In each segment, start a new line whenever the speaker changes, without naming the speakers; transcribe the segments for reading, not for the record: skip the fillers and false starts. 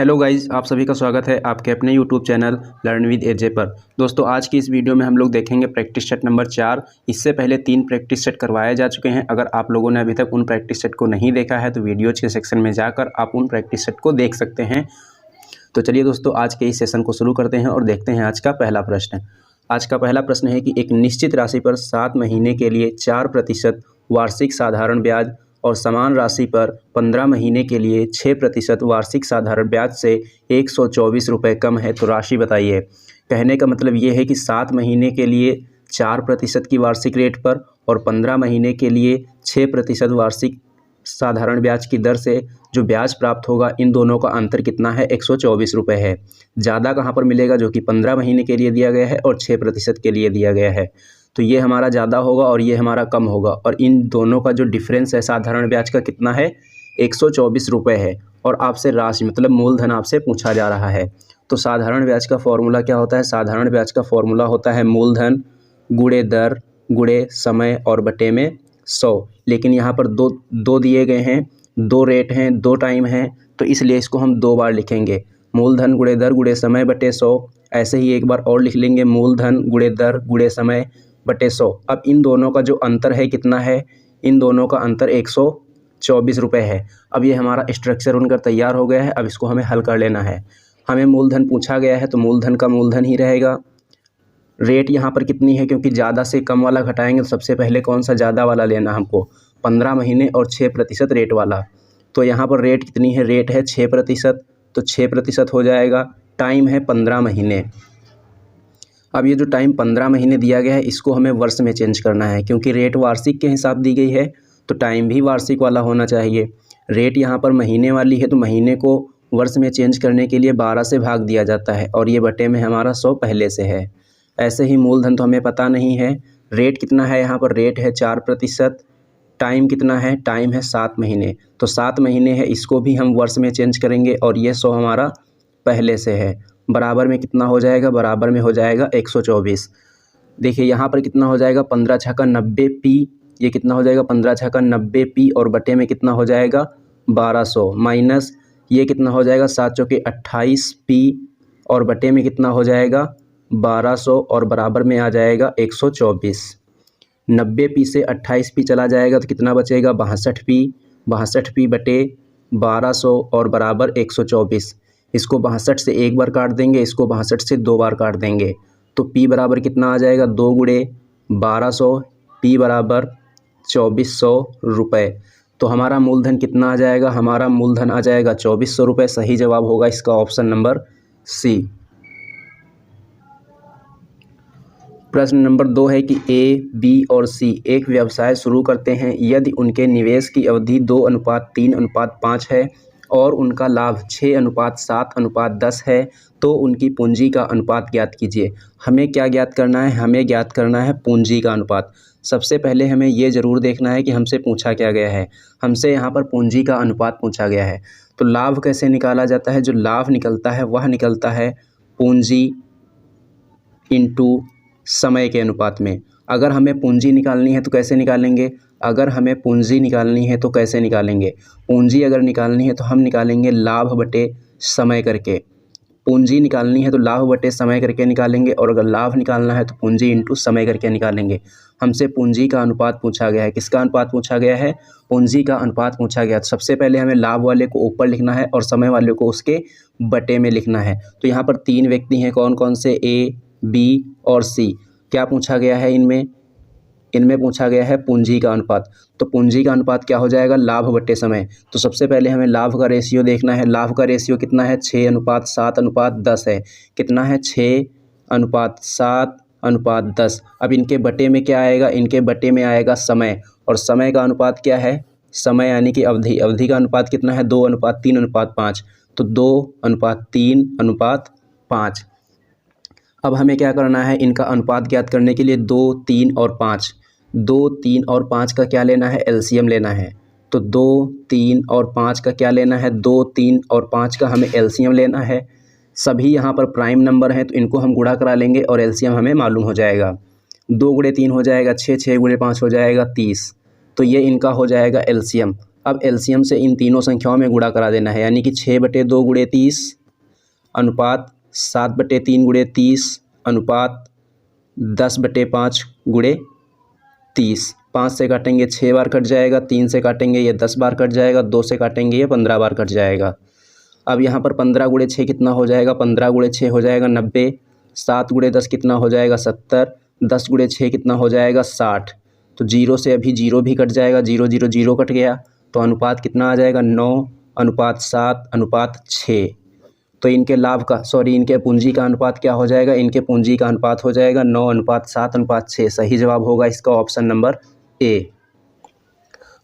Hello guys, आप सभी का स्वागत है आपके अपने यूट्यूब चैनल लर्न विद एजे पर। दोस्तों, आज की इस वीडियो में हम लोग देखेंगे प्रैक्टिस सेट नंबर 4। इससे पहले 3 प्रैक्टिस सेट करवाए जा चुके हैं। अगर आप लोगों ने अभी तक उन प्रैक्टिस सेट को नहीं देखा है तो वीडियोज के सेक्शन में जाकर आप उन प्रैक्टिस सेट को देख सकते हैं। तो चलिए दोस्तों, आज के इस सेशन को शुरू करते हैं और देखते हैं आज का पहला प्रश्न। आज का पहला प्रश्न है कि एक निश्चित राशि पर 7 महीने के लिए 4% वार्षिक साधारण ब्याज और समान राशि पर 15 महीने के लिए 6% वार्षिक साधारण ब्याज से 124 रुपये कम है, तो राशि बताइए। कहने का मतलब ये है कि 7 महीने के लिए 4% की वार्षिक रेट पर और 15 महीने के लिए 6% वार्षिक साधारण ब्याज की दर से जो ब्याज प्राप्त होगा, इन दोनों का अंतर कितना है? 124 रुपये है। ज़्यादा कहाँ पर मिलेगा? जो कि 15 महीने के लिए दिया गया है और 6% के लिए दिया गया है। तो ये हमारा ज़्यादा होगा और ये हमारा कम होगा, और इन दोनों का जो डिफरेंस है साधारण ब्याज का कितना है? 124 रुपये है। और आपसे राशि मतलब मूलधन आपसे पूछा जा रहा है। तो साधारण ब्याज का फॉर्मूला क्या होता है? साधारण ब्याज का फॉर्मूला होता है मूलधन गुणे दर गुणे समय और बटे में 100। लेकिन यहाँ पर दो दिए गए हैं, 2 रेट हैं, 2 टाइम हैं, तो इसलिए इसको हम 2 बार लिखेंगे। मूलधन गुणे दर गुणे समय बटे 100। ऐसे ही एक बार और लिख लेंगे, मूलधन गुणे दर गुणे समय बटे 100। अब इन दोनों का जो अंतर है कितना है? इन दोनों का अंतर 124 रुपये है। अब ये हमारा स्ट्रक्चर बनकर तैयार हो गया है। अब इसको हमें हल कर लेना है। हमें मूलधन पूछा गया है तो मूलधन का मूलधन ही रहेगा। रेट यहाँ पर कितनी है? क्योंकि ज़्यादा से कम वाला घटाएंगे तो सबसे पहले कौन सा ज़्यादा वाला लेना हमको? 15 महीने और 6% रेट वाला। तो यहाँ पर रेट कितनी है? रेट है 6%, तो 6% हो जाएगा। टाइम है 15 महीने। अब ये जो टाइम 15 महीने दिया गया है, इसको हमें वर्ष में चेंज करना है। क्योंकि रेट वार्षिक के हिसाब दी गई है तो टाइम भी वार्षिक वाला होना चाहिए। रेट यहाँ पर महीने वाली है तो महीने को वर्ष में चेंज करने के लिए 12 से भाग दिया जाता है, और ये बटे में हमारा 100 पहले से है। ऐसे ही मूलधन तो हमें पता नहीं है। रेट कितना है? यहाँ पर रेट है 4%। टाइम कितना है? टाइम है 7 महीने। तो 7 महीने है, इसको भी हम वर्ष में चेंज करेंगे, और ये 100 हमारा पहले से है। बराबर में कितना हो जाएगा? बराबर में हो जाएगा 124। देखिए यहाँ पर कितना हो जाएगा? 15 छक्का 90 पी। ये कितना हो जाएगा? 15 छक्का 90 पी, और बटे में कितना हो जाएगा? 1200। माइनस ये कितना हो जाएगा? 7 चौके 28 पी, और बटे में कितना हो जाएगा? 1200, और बराबर में आ जाएगा 124। 90 पी से 28 पी चला जाएगा तो कितना बचेगा? 62 पी। 62 पी बटे 1200 और बराबर 124। इसको 62 से एक बार काट देंगे, इसको 62 से 2 बार काट देंगे, तो पी बराबर कितना आ जाएगा? 2 गुणे 1200। पी बराबर 2400 रुपये। तो हमारा मूलधन कितना आ जाएगा? हमारा मूलधन आ जाएगा 2400 रुपये। सही जवाब होगा इसका ऑप्शन नंबर सी। प्रश्न नंबर 2 है कि ए, बी और सी एक व्यवसाय शुरू करते हैं। यदि उनके निवेश की अवधि 2:3:5 है और उनका लाभ 6:7:10 है, तो उनकी पूंजी का अनुपात ज्ञात कीजिए। हमें क्या ज्ञात करना है? हमें ज्ञात करना है पूंजी का अनुपात। सबसे पहले हमें ये ज़रूर देखना है कि हमसे पूछा क्या गया है। हमसे यहाँ पर पूंजी का अनुपात पूछा गया है। तो लाभ कैसे निकाला जाता है? जो लाभ निकलता है वह निकलता है पूंजी इंटू समय के अनुपात में। अगर हमें पूंजी निकालनी है तो कैसे निकालेंगे? अगर हमें पूंजी निकालनी है तो कैसे निकालेंगे? पूंजी अगर निकालनी है तो हम निकालेंगे लाभ बटे समय करके। पूंजी निकालनी है तो लाभ बटे समय करके निकालेंगे, और अगर लाभ निकालना है तो पूंजी इंटू समय करके निकालेंगे। हमसे पूंजी का अनुपात पूछा गया है। किसका अनुपात पूछा गया है? पूंजी का अनुपात पूछा गया। तो सबसे पहले हमें लाभ वाले को ऊपर लिखना है और समय वाले को उसके बटे में लिखना है। तो यहाँ पर 3 व्यक्ति हैं। कौन कौन से? ए, बी और सी। क्या पूछा गया है इनमें पूछा गया है पूंजी का अनुपात। तो पूंजी का अनुपात क्या हो जाएगा? लाभ बटे समय। तो सबसे पहले हमें लाभ का रेशियो देखना है। लाभ का रेशियो कितना है? 6:7:10 है। कितना है? 6:7:10। अब इनके बटे में क्या आएगा? इनके बटे में आएगा समय, और समय का अनुपात क्या है? समय यानी कि अवधि। अवधि का अनुपात कितना है? 2:3:5। तो 2:3:5। अब हमें क्या करना है? इनका अनुपात ज्ञात करने के लिए 2, 3 और 5। 2, 3 और 5 का क्या लेना है? एलसीएम लेना है। तो 2, 3 और 5 का क्या लेना है? 2, 3 और 5 का हमें एलसीएम लेना है। सभी यहाँ पर प्राइम नंबर हैं तो इनको हम गुणा करा लेंगे और एलसीएम हमें मालूम हो जाएगा। 2 गुणे 3 हो जाएगा 6, 6 गुणे 5 हो जाएगा 30। तो ये इनका हो जाएगा एलसीएम। अब एलसीएम से इन तीनों संख्याओं में गुणा करा देना है, यानी कि 6/2 × 30 अनुपात 7/3 × 30 अनुपात 10/5 × 30। 5 से काटेंगे 6 बार कट जाएगा, 3 से काटेंगे ये 10 बार कट जाएगा, 2 से काटेंगे ये 15 बार कट जाएगा। अब यहाँ पर 15 × 6 कितना हो जाएगा, 15 × 6 हो जाएगा 90, 7 × 10 कितना हो जाएगा 70, 10 × 6 कितना हो जाएगा 60। तो 0 से अभी 0 भी कट जाएगा, 0 0 0 कट गया, तो अनुपात कितना आ जाएगा 9:7:6। तो इनके इनके पूंजी का अनुपात क्या हो जाएगा, इनके पूंजी का अनुपात हो जाएगा 9:7:6। सही जवाब होगा इसका ऑप्शन नंबर ए।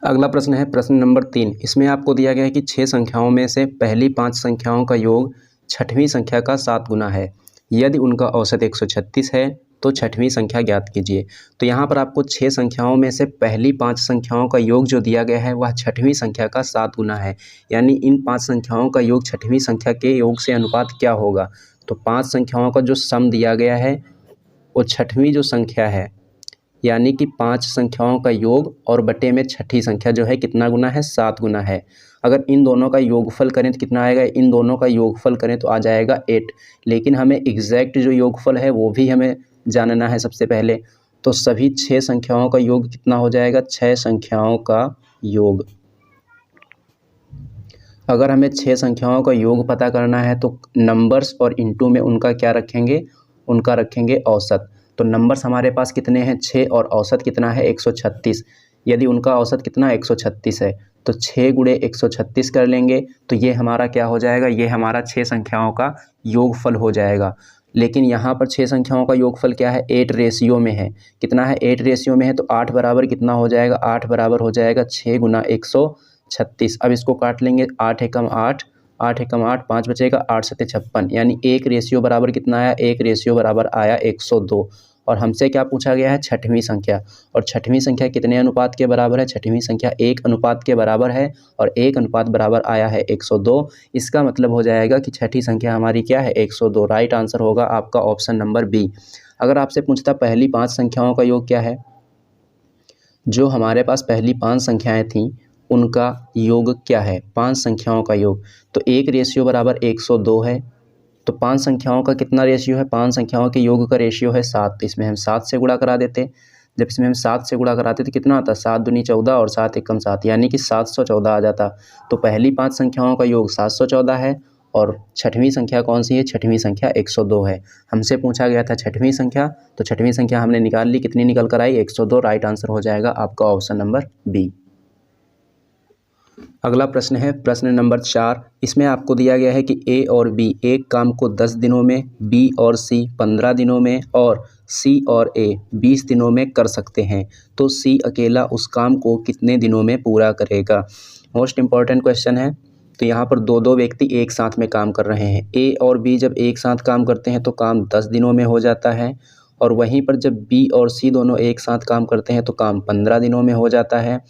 अगला प्रश्न है प्रश्न नंबर 3। इसमें आपको दिया गया है कि 6 संख्याओं में से पहली 5 संख्याओं का योग छठवीं संख्या का 7 गुना है। यदि उनका औसत 136 है तो छठवीं संख्या ज्ञात कीजिए। तो यहाँ पर आपको 6 संख्याओं में से पहली 5 संख्याओं का योग जो दिया गया है वह छठवीं संख्या का 7 गुना है, यानी इन 5 संख्याओं का योग छठवीं संख्या के योग से अनुपात क्या होगा। तो 5 संख्याओं का जो सम दिया गया है वो छठवीं जो संख्या है, यानी कि 5 संख्याओं का योग और बटे में छठी संख्या जो है कितना गुना है, 7 गुना है। अगर इन दोनों का योगफल करें तो कितना आएगा, इन दोनों का योगफल करें तो आ जाएगा 8। लेकिन हमें एग्जैक्ट जो योगफल है वो भी हमें जानना है सबसे पहले। तो सभी 6 संख्याओं का योग कितना हो जाएगा, 6 संख्याओं का योग। अगर हमें 6 संख्याओं का योग पता करना है तो नंबर्स और इनटू में उनका क्या रखेंगे, उनका रखेंगे औसत। तो नंबर्स हमारे पास कितने हैं 6 और औसत कितना है 136। यदि उनका औसत कितना 136 है तो 6 × 136 कर लेंगे तो ये हमारा क्या हो जाएगा, ये हमारा 6 संख्याओं का योगफल हो जाएगा। लेकिन यहाँ पर 6 संख्याओं का योगफल क्या है, 8 रेशियो में है। कितना है, 8 रेशियो में है, तो 8 बराबर कितना हो जाएगा, 8 बराबर हो जाएगा 6 × 136। अब इसको काट लेंगे, 8 एकम 8, 8 एकम 8, 5 बचेगा, 8 7 56, यानी 1 रेशियो बराबर कितना आया, 1 रेशियो बराबर आया 102। और हमसे क्या पूछा गया है, छठवीं संख्या। और छठवीं संख्या कितने अनुपात के बराबर है, छठवीं संख्या 1 अनुपात के बराबर है, और 1 अनुपात बराबर आया है 102। इसका मतलब हो जाएगा कि छठी संख्या हमारी क्या है, 102। राइट आंसर होगा आपका ऑप्शन नंबर बी। अगर आपसे पूछता पहली 5 संख्याओं का योग क्या है, जो हमारे पास पहली 5 संख्याएँ थीं उनका योग क्या है, 5 संख्याओं का योग, तो 1 रेशियो बराबर 102 है। तो 5 संख्याओं का कितना रेशियो है, 5 संख्याओं के योग का रेशियो है 7। तो इसमें हम 7 से गुणा करा देते। जब इसमें हम 7 से गुणा कराते तो कितना आता, 7 दूनी 14 और 7 एकम 7, यानी कि 714 आ जाता। तो पहली 5 संख्याओं का योग 714 है और छठवीं संख्या कौन सी है, छठवीं संख्या 102 है। हमसे पूछा गया था छठवीं संख्या, तो छठवीं संख्या हमने निकाल ली, कितनी निकल कर आई, 102। राइट आंसर हो जाएगा आपका ऑप्शन नंबर बी। अगला प्रश्न है प्रश्न नंबर 4। इसमें आपको दिया गया है कि ए और बी एक काम को 10 दिनों में, बी और सी 15 दिनों में और सी और ए 20 दिनों में कर सकते हैं, तो सी अकेला उस काम को कितने दिनों में पूरा करेगा। मोस्ट इम्पॉर्टेंट क्वेश्चन है। तो यहाँ पर दो व्यक्ति एक साथ में काम कर रहे हैं। ए और बी जब एक साथ काम करते हैं तो काम 10 दिनों में हो जाता है, और वहीं पर जब बी और सी दोनों एक साथ काम करते हैं तो काम 15 दिनों में हो जाता है,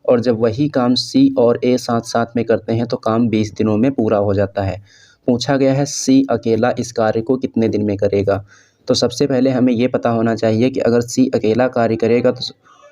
और जब वही काम सी और ए साथ साथ में करते हैं तो काम 20 दिनों में पूरा हो जाता है। पूछा गया है सी अकेला इस कार्य को कितने दिन में करेगा। तो सबसे पहले हमें ये पता होना चाहिए कि अगर सी अकेला कार्य करेगा तो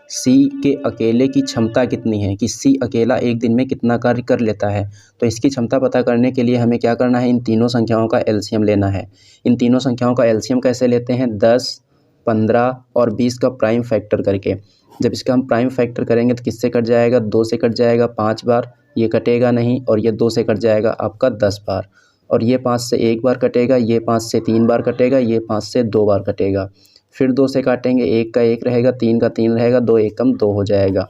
सी के अकेले की क्षमता कितनी है, कि सी अकेला एक दिन में कितना कार्य कर लेता है। तो इसकी क्षमता पता करने के लिए हमें क्या करना है, इन तीनों संख्याओं का एलसीएम लेना है। इन तीनों संख्याओं का एलसीएम कैसे लेते हैं, 10, 15 और 20 का प्राइम फैक्टर करके। जब इसका हम प्राइम फैक्टर करेंगे तो किससे कट जाएगा, 2 से कट जाएगा 5 बार, ये कटेगा नहीं, और ये 2 से कट जाएगा आपका 10 बार, और ये 5 से 1 बार कटेगा, ये 5 से 3 बार कटेगा, ये 5 से 2 बार कटेगा। फिर 2 से काटेंगे, 1 का 1 रहेगा, 3 का 3 रहेगा, 2 एकम 2 हो जाएगा।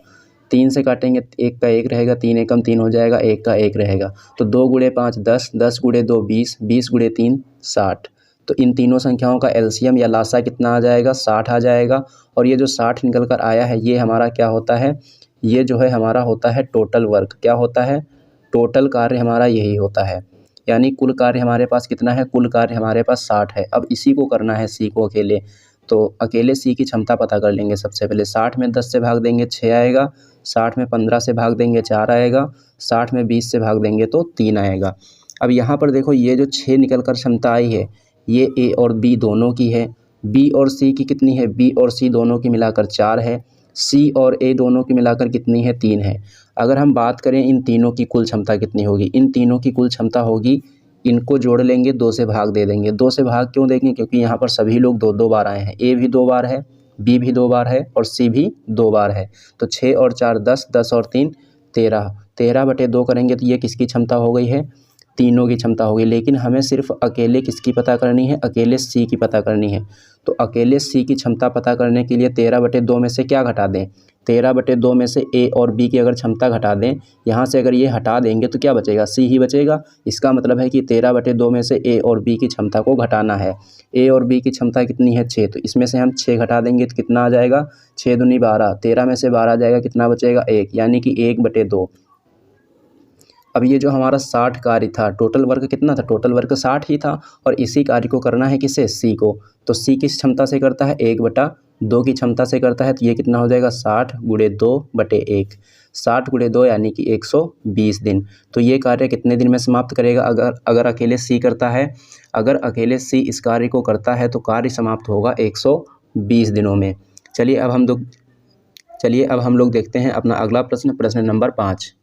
3 से काटेंगे, 1 का 1 रहेगा, 3 एकम 3 हो जाएगा, 1 का 1 रहेगा। तो 2 × 5 10, 10 × 2 20, 20 × 3 60। तो इन तीनों संख्याओं का एलसीएम या लासा कितना आ जाएगा, 60 आ जाएगा। और ये जो 60 निकल कर आया है ये हमारा क्या होता है, ये जो है हमारा होता है टोटल वर्क। क्या होता है, टोटल कार्य हमारा यही होता है, यानी कुल कार्य हमारे पास कितना है, कुल कार्य हमारे पास 60 है। अब इसी को करना है सी को अकेले, तो अकेले सी की क्षमता पता कर लेंगे। सबसे पहले 60 में 10 से भाग देंगे 6 आएगा, 60 में 15 से भाग देंगे 4 आएगा, 60 में 20 से भाग देंगे तो 3 आएगा। अब यहाँ पर देखो ये जो 6 निकल कर क्षमता आई है ये ए और बी दोनों की है। बी और सी की कितनी है, बी और सी दोनों की मिलाकर 4 है। सी और ए दोनों की मिलाकर कितनी है, 3 है। अगर हम बात करें इन तीनों की कुल क्षमता कितनी होगी, इन तीनों की कुल क्षमता होगी, इनको जोड़ लेंगे, 2 से भाग दे देंगे। 2 से भाग क्यों देंगे, क्योंकि यहाँ पर सभी लोग 2-2 बार आए हैं। ए भी 2 बार है, बी भी 2 बार है और सी भी 2 बार है। तो 6 और 4 10, 10 और 3 13, 13/2 करेंगे तो ये किसकी क्षमता हो गई है, तीनों की क्षमता होगी। लेकिन हमें सिर्फ अकेले किसकी पता करनी है, अकेले सी की पता करनी है। तो अकेले सी की क्षमता पता करने के लिए 13/2 में से क्या घटा दें, 13/2 में से ए और बी की अगर क्षमता घटा दें, यहाँ से अगर ये हटा देंगे तो क्या बचेगा, सी ही बचेगा। इसका मतलब है कि 13/2 में से ए और बी की क्षमता को घटाना है। ए और बी की क्षमता कितनी है, 6, तो इसमें से हम 6 घटा देंगे तो कितना आ जाएगा, 6 दूनी 12, 13 में से 12 जाएगा, कितना बचेगा 1, यानी कि 1/2। अब ये जो हमारा 60 कार्य था, टोटल वर्क कितना था, टोटल वर्क 60 ही था और इसी कार्य को करना है किसे, सी को। तो सी किस क्षमता से करता है, 1/2 की क्षमता से करता है। तो ये कितना हो जाएगा, 60 × 2/1, 60 × 2 यानी कि 120 दिन। तो ये कार्य कितने दिन में समाप्त करेगा, अगर अकेले सी करता है, अगर अकेले सी इस कार्य को करता है तो कार्य समाप्त होगा 120 दिनों में। चलिए अब हम लोग देखते हैं अपना अगला प्रश्न, प्रश्न नंबर 5।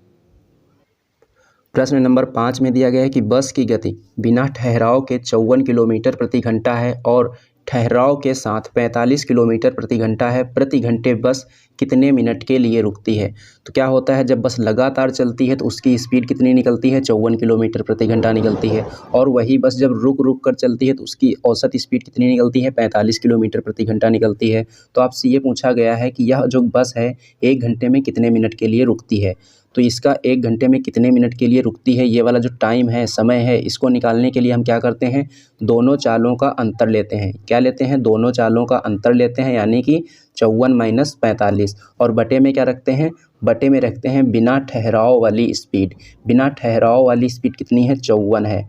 प्रश्न नंबर 5 में दिया गया है कि बस की गति बिना ठहराव के 54 किलोमीटर प्रति घंटा है और ठहराव के साथ 45 किलोमीटर प्रति घंटा है। प्रति घंटे बस कितने मिनट के लिए रुकती है। तो क्या होता है, जब बस लगातार चलती है तो उसकी स्पीड कितनी निकलती है, 54 किलोमीटर प्रति घंटा निकलती है। और वही बस जब रुक रुक कर चलती है तो उसकी औसत स्पीड कितनी निकलती है, 45 किलोमीटर प्रति घंटा निकलती है। तो आपसे ये पूछा गया है कि यह जो बस है 1 घंटे में कितने मिनट के लिए रुकती है। तो इसका 1 घंटे में कितने मिनट के लिए रुकती है, ये वाला जो टाइम है, समय है, इसको निकालने के लिए हम क्या करते हैं, दोनों चालों का अंतर लेते हैं। क्या लेते हैं, दोनों चालों का अंतर लेते हैं, यानी कि 54 - 45 और बटे में क्या रखते हैं, बटे में रखते हैं बिना ठहराव वाली स्पीड। बिना ठहराव वाली स्पीड कितनी है, 54 है।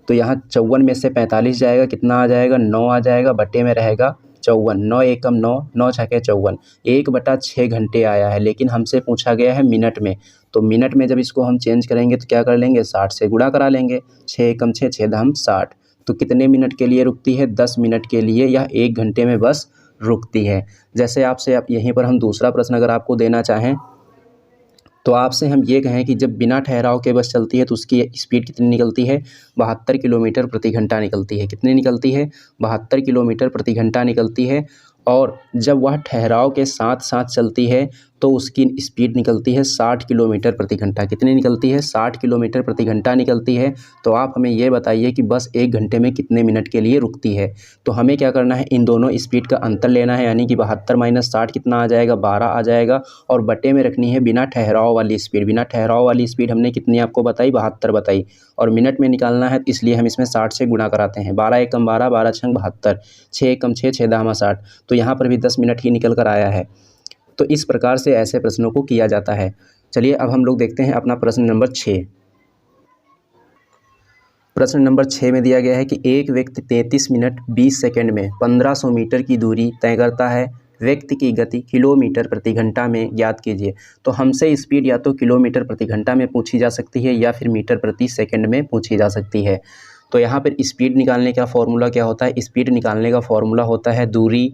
तो यहाँ 54 में से 45 जाएगा, कितना आ जाएगा, 9 आ जाएगा, बटे में रहेगा 54, 9 एकम 9, 9 छके 54, 1/6 घंटे आया है। लेकिन हमसे पूछा गया है मिनट में, तो मिनट में जब इसको हम चेंज करेंगे तो क्या कर लेंगे, 60 से गुणा करा लेंगे, 6 एकम 6, 6 दम 60। तो कितने मिनट के लिए रुकती है, 10 मिनट के लिए यह 1 घंटे में बस रुकती है। जैसे आपसे यहीं पर हम दूसरा प्रश्न अगर आपको देना चाहें तो आपसे हम ये कहें कि जब बिना ठहराव के बस चलती है तो उसकी स्पीड कितनी निकलती है, 72 किलोमीटर प्रति घंटा निकलती है। कितनी निकलती है, 72 किलोमीटर प्रति घंटा निकलती है। और जब वह ठहराव के साथ साथ चलती है तो उसकी स्पीड निकलती है 60 किलोमीटर प्रति घंटा। कितनी निकलती है, 60 किलोमीटर प्रति घंटा निकलती है। तो आप हमें ये बताइए कि बस 1 घंटे में कितने मिनट के लिए रुकती है। तो हमें क्या करना है, इन दोनों स्पीड का अंतर लेना है, यानी कि 72 - 60 कितना आ जाएगा, 12 आ जाएगा। और बटे में रखनी है बिना ठहराव वाली स्पीड। बिना ठहराव वाली स्पीड हमने कितनी आपको बताई, 72 बताई। और मिनट में निकालना है इसलिए हम इसमें 60 से गुणा कराते हैं, 12 एकम 12, 12 छंग 72, 6 एकम 6, 6 दामा 60। तो यहाँ पर भी 10 मिनट ही निकल कर आया है। तो इस प्रकार से ऐसे प्रश्नों को किया जाता है। चलिए अब हम लोग देखते हैं अपना प्रश्न नंबर 6। प्रश्न नंबर 6 में दिया गया है कि एक व्यक्ति 33 मिनट 20 सेकंड में 1500 मीटर की दूरी तय करता है। व्यक्ति की गति किलोमीटर प्रति घंटा में ज्ञात कीजिए। तो हमसे स्पीड या तो किलोमीटर प्रति घंटा में पूछी जा सकती है या फिर मीटर प्रति सेकंड में पूछी जा सकती है। तो यहाँ पर स्पीड निकालने का फॉर्मूला क्या होता है, स्पीड निकालने का फॉर्मूला होता है दूरी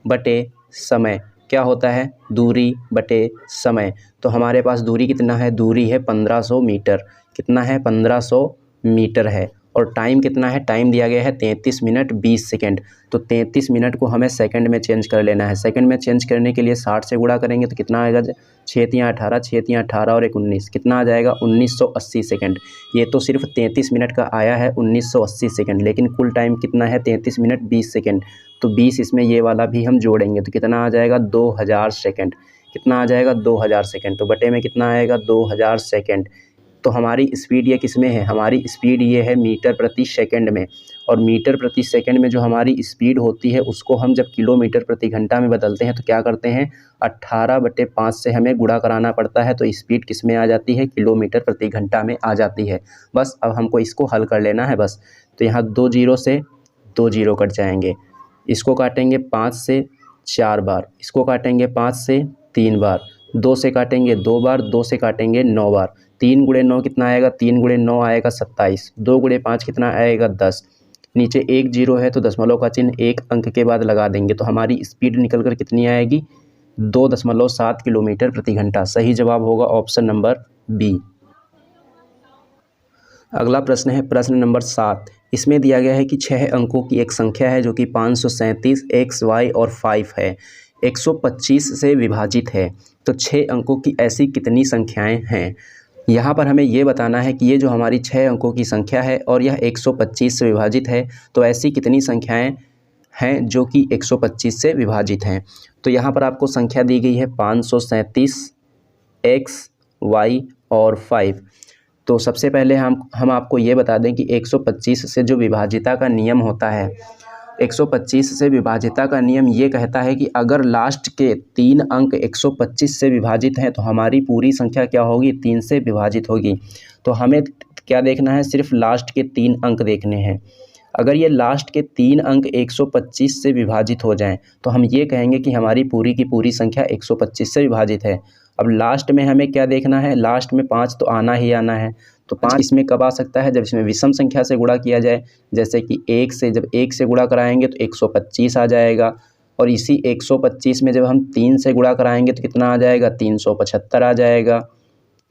बटे समय। क्या होता है, दूरी बटे समय। तो हमारे पास दूरी कितना है, दूरी है 1500 मीटर। कितना है, 1500 मीटर है। और टाइम कितना है, टाइम दिया गया है 33 मिनट 20 सेकंड। तो 33 मिनट को हमें सेकंड में चेंज कर लेना है। सेकंड में चेंज करने के लिए 60 से गुणा करेंगे तो कितना आएगा, 6 × 18, 6 × 18 और 1 19, कितना आ जाएगा, 1980 सेकंड। ये तो सिर्फ 33 मिनट का आया है 1980 सेकंड, लेकिन कुल टाइम कितना है, 33 मिनट 20 सेकंड। तो 20 इसमें ये वाला भी हम जोड़ेंगे तो कितना आ जाएगा, 2000 सेकंड। कितना आ जाएगा, 2000 सेकंड। तो बटे में कितना आएगा, 2000 सेकंड। तो हमारी स्पीड ये किस में है, हमारी स्पीड ये है मीटर प्रति सेकंड में। और मीटर प्रति सेकंड में जो हमारी स्पीड होती है उसको हम जब किलोमीटर प्रति घंटा में बदलते हैं तो क्या करते हैं, 18/5 से हमें गुणा कराना पड़ता है। तो स्पीड किस में आ जाती है, किलोमीटर प्रति घंटा में आ जाती है। बस अब हमको इसको हल कर लेना है बस। तो यहाँ 2 जीरो से 2 जीरो कट जाएंगे। इसको काटेंगे 5 से 4 बार, इसको काटेंगे 5 से 3 बार, 2 से काटेंगे 2 बार, 2 से काटेंगे 9 बार। 3 × 9 कितना आएगा, 3 × 9 आएगा 27, 2 × 5 कितना आएगा 10। नीचे 1 जीरो है तो दशमलव का चिन्ह 1 अंक के बाद लगा देंगे तो हमारी स्पीड निकल कर कितनी आएगी, 2.7 किलोमीटर प्रति घंटा। सही जवाब होगा ऑप्शन नंबर बी। अगला प्रश्न है प्रश्न नंबर 7। इसमें दिया गया है कि 6 अंकों की एक संख्या है जो कि 537 एक्स वाई और 5 है, 125 से विभाजित है। तो 6 अंकों की ऐसी कितनी संख्याएं हैं। यहाँ पर हमें ये बताना है कि ये जो हमारी 6 अंकों की संख्या है और यह 125 से विभाजित है, तो ऐसी कितनी संख्याएं हैं जो कि 125 से विभाजित हैं। तो यहाँ पर आपको संख्या दी गई है 537 एक्स वाई और 5। तो सबसे पहले हम आपको ये बता दें कि 125 से जो विभाजिता का नियम होता है, 125 से विभाजिता का नियम ये कहता है कि अगर लास्ट के 3 अंक 125 से विभाजित हैं तो हमारी पूरी संख्या क्या होगी, 3 से विभाजित होगी। तो हमें क्या देखना है, सिर्फ लास्ट के 3 अंक देखने हैं। अगर ये लास्ट के 3 अंक 125 से विभाजित हो जाएं तो हम ये कहेंगे कि हमारी पूरी की पूरी संख्या 125 से विभाजित है। अब लास्ट में हमें क्या देखना है, लास्ट में 5 तो आना ही आना है। तो 5 इसमें कब आ सकता है, जब इसमें विषम संख्या से गुणा किया जाए। जैसे कि 1 से, जब 1 से गुणा कराएंगे तो 125 आ जाएगा। और इसी 125 में जब हम 3 से गुणा कराएंगे तो कितना आ जाएगा, 375 आ जाएगा।